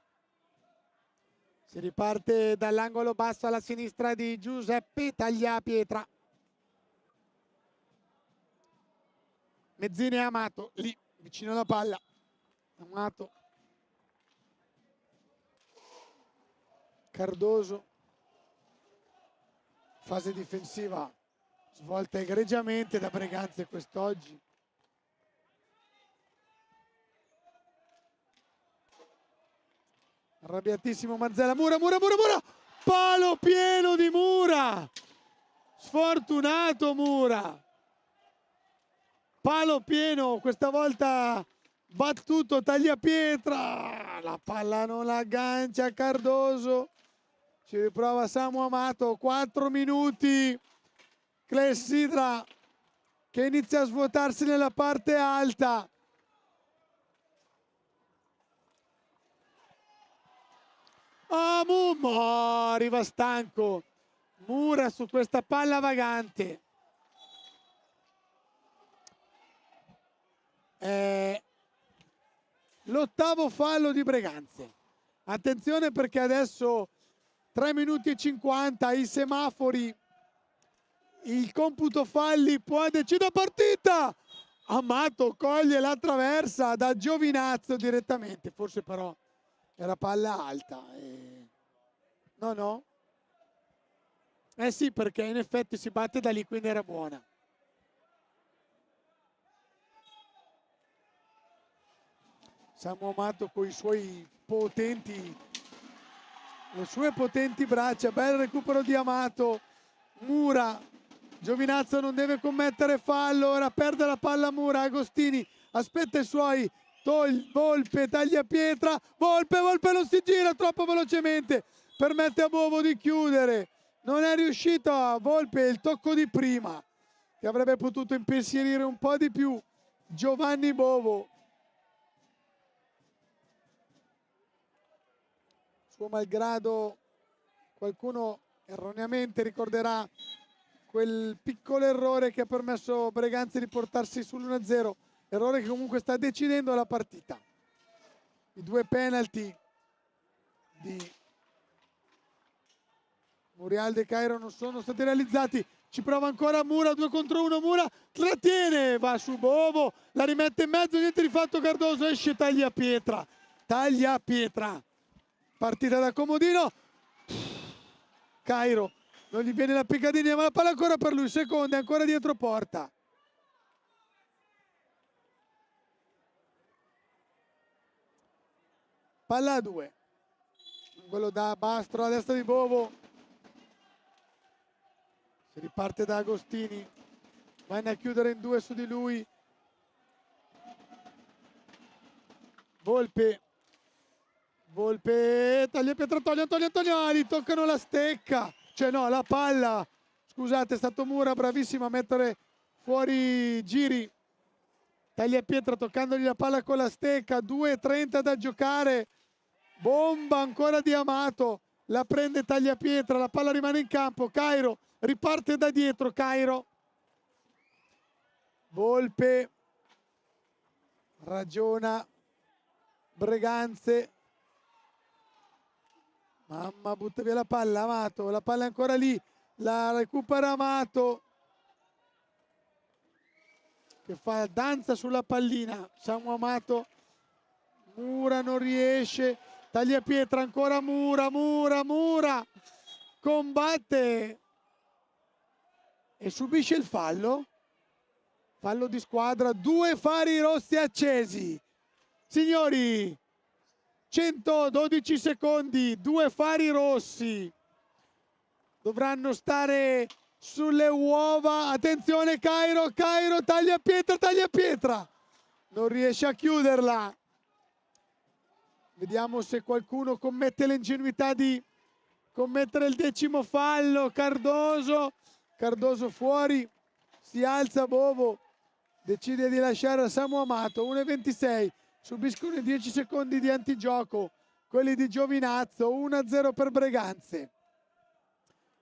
Si riparte dall'angolo basso alla sinistra di Giuseppe Tagliapietra. Mezzini e Amato lì vicino alla palla. Amato, Cardoso, fase difensiva svolta egregiamente da Breganze quest'oggi. Arrabbiatissimo Mazzella, Mura, palo pieno di Mura, sfortunato Mura. Palo pieno, questa volta battuto Tagliapietra, la palla non aggancia Cardoso, ci riprova Samu Amato, 4 minuti, Clessidra che inizia a svuotarsi nella parte alta. Arriva stanco Mura su questa palla vagante. L'ottavo fallo di Breganze. Attenzione perché adesso 3 minuti e 50, i semafori, il computo falli può decidere la partita. Amato coglie la traversa da Giovinazzo direttamente, forse però era palla alta. No. Eh sì, perché in effetti si batte da lì, quindi era buona. Samu Amato con i suoi le sue potenti braccia, bel recupero di Amato. Mura, Giovinazzo non deve commettere fallo, ora perde la palla Mura, Agostini aspetta i suoi, Volpe, Tagliapietra, Volpe non si gira troppo velocemente, permette a Bovo di chiudere, non è riuscito a Volpe il tocco di prima, che avrebbe potuto impensierire un po' di più Giovanni Bovo. Suo malgrado, qualcuno erroneamente ricorderà quel piccolo errore che ha permesso Breganze di portarsi sull'1-0, errore che comunque sta decidendo la partita. I 2 penalty di Murialde e Cairo non sono stati realizzati, ci prova ancora Mura, 2 contro 1, Mura trattiene, va su Bovo, la rimette in mezzo, niente di fatto Cardoso, esce Tagliapietra, partita da comodino, Cairo, non gli viene la Piccadini, ma la palla ancora per lui, seconda, ancora dietro porta. Palla a 2, quello da Bastro a destra di Bovo, si riparte da Agostini, vanno a chiudere in 2 su di lui, Volpe, Tagliapietra, Antoniali, toccano la stecca, cioè no, la palla, scusate, è stato Mura bravissimo a mettere fuori giri, Tagliapietra toccandogli la palla con la stecca, 2:30 da giocare, bomba ancora di Amato, la prende Tagliapietra, la palla rimane in campo, Cairo riparte da dietro, Cairo Volpe, ragiona Breganze, mamma, butta via la palla, Amato, la palla è ancora lì, la recupera Amato che fa danza sulla pallina. Samu Amato, Mura non riesce, taglia pietra ancora Mura combatte e subisce il fallo di squadra. 2 fari rossi accesi, signori, 112 secondi, 2 fari rossi dovranno stare sulle uova. Attenzione, Cairo, taglia pietra, non riesce a chiuderla. Vediamo se qualcuno commette l'ingenuità di commettere il 10° fallo. Cardoso fuori, si alza Bovo, decide di lasciare a Samu Amato. 1:26, subiscono i 10 secondi di antigioco quelli di Giovinazzo. 1-0 per Breganze.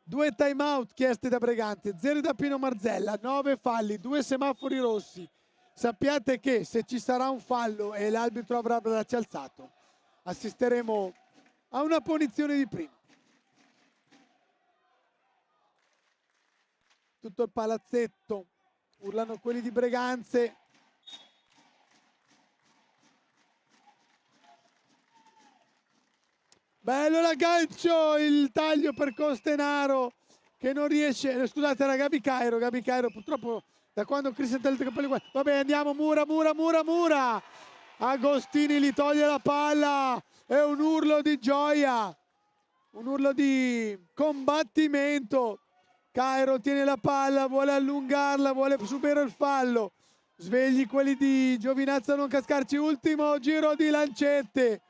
2 time out chiesti da Breganze, 0 da Pino Marzella, 9 falli, 2 semafori rossi. Sappiate che se ci sarà un fallo e l'arbitro avrà il braccio alzato, assisteremo a una punizione di prima. Tutto il palazzetto, urlano quelli di Breganze. Bello l'aggancio, il taglio per Costenaro che non riesce, scusate era Gabi Cairo purtroppo da quando Cristian taglia i capelli. Vabbè, andiamo, Mura, Agostini gli toglie la palla, è un urlo di gioia, un urlo di combattimento. Cairo tiene la palla, vuole allungarla, vuole subire il fallo. Svegli quelli di Giovinazzo a non cascarci. Ultimo giro di lancette.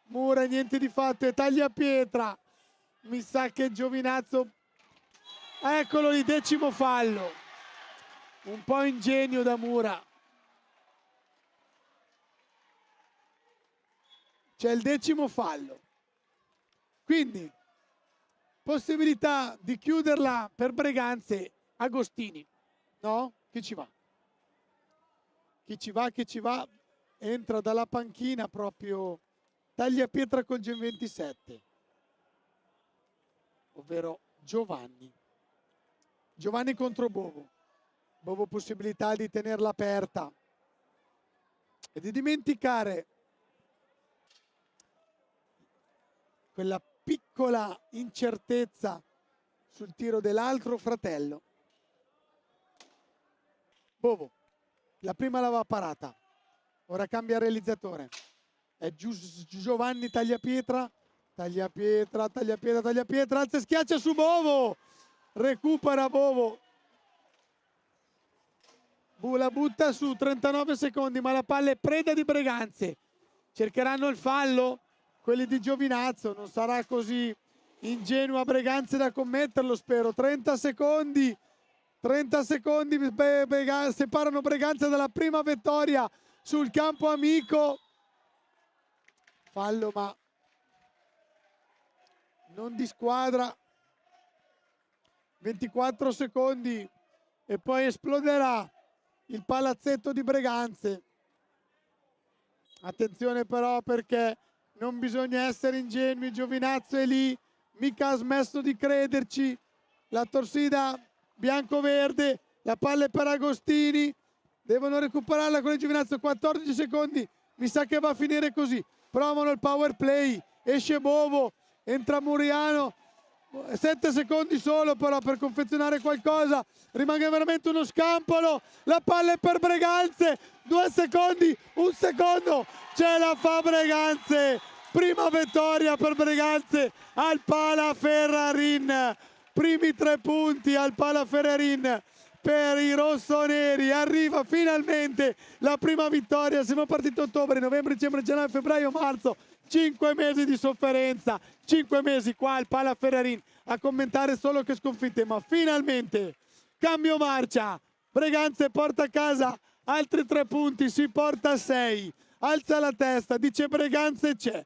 Mura, niente di fatto, e taglia pietra. Mi sa che Giovinazzo, eccolo lì, 10° fallo. Un po' ingegno da Mura. C'è il 10° fallo. Quindi possibilità di chiuderla per Breganze. Agostini, no? Chi ci va? Entra dalla panchina proprio taglia pietra col Gen 27, ovvero Giovanni contro Bovo, possibilità di tenerla aperta e di dimenticare quella piccola incertezza sul tiro dell'altro fratello. Bovo, la prima l'aveva parata, ora cambia realizzatore. È Giovanni, taglia pietra, alza e schiaccia su Bovo, recupera Bovo. La butta su, 39 secondi, ma la palla è preda di Breganze. Cercheranno il fallo quelli di Giovinazzo, non sarà così ingenua Breganze da commetterlo, spero. 30 secondi separano Breganze dalla prima vittoria sul campo amico. Fallo, ma non di squadra. 24 secondi e poi esploderà il palazzetto di Breganze. Attenzione però, perché non bisogna essere ingenui. Giovinazzo è lì, mica ha smesso di crederci. La torsida bianco-verde, la palla è per Agostini, devono recuperarla con il Giovinazzo. 14 secondi, mi sa che va a finire così. Provano il power play, esce Bovo, entra Muriano. 7 secondi solo però per confezionare qualcosa, rimane veramente uno scampolo. La palla è per Breganze, 2 secondi, 1 secondo, ce la fa Breganze. Prima vittoria per Breganze al Palaferrarin, primi 3 punti al Palaferrarin per i rossoneri. Arriva finalmente la prima vittoria. Siamo partiti a ottobre, novembre, dicembre, gennaio, febbraio, marzo. 5 mesi di sofferenza, 5 mesi qua al Palaferrarin a commentare solo che sconfitte, ma finalmente cambio marcia. Breganze porta a casa altri 3 punti, si porta a 6, alza la testa, dice Breganze c'è.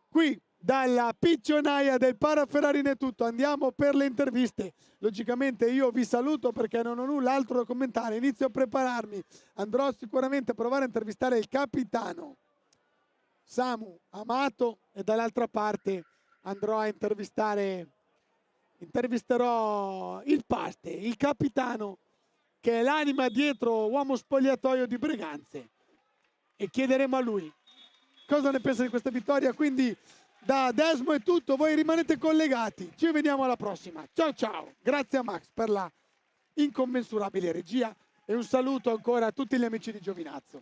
Qui dalla piccionaia del Paraferrarin è tutto, andiamo per le interviste. Logicamente io vi saluto perché non ho null'altro da commentare, inizio a prepararmi, andrò sicuramente a provare a intervistare il capitano Samu Amato e dall'altra parte andrò a intervisterò il Paste, il capitano che è l'anima dietro Uomo Spogliatoio di Breganze, e chiederemo a lui cosa ne pensa di questa vittoria. Quindi da Desmo è tutto, voi rimanete collegati, ci vediamo alla prossima, ciao ciao, grazie a Max per la incommensurabile regia e un saluto ancora a tutti gli amici di Giovinazzo.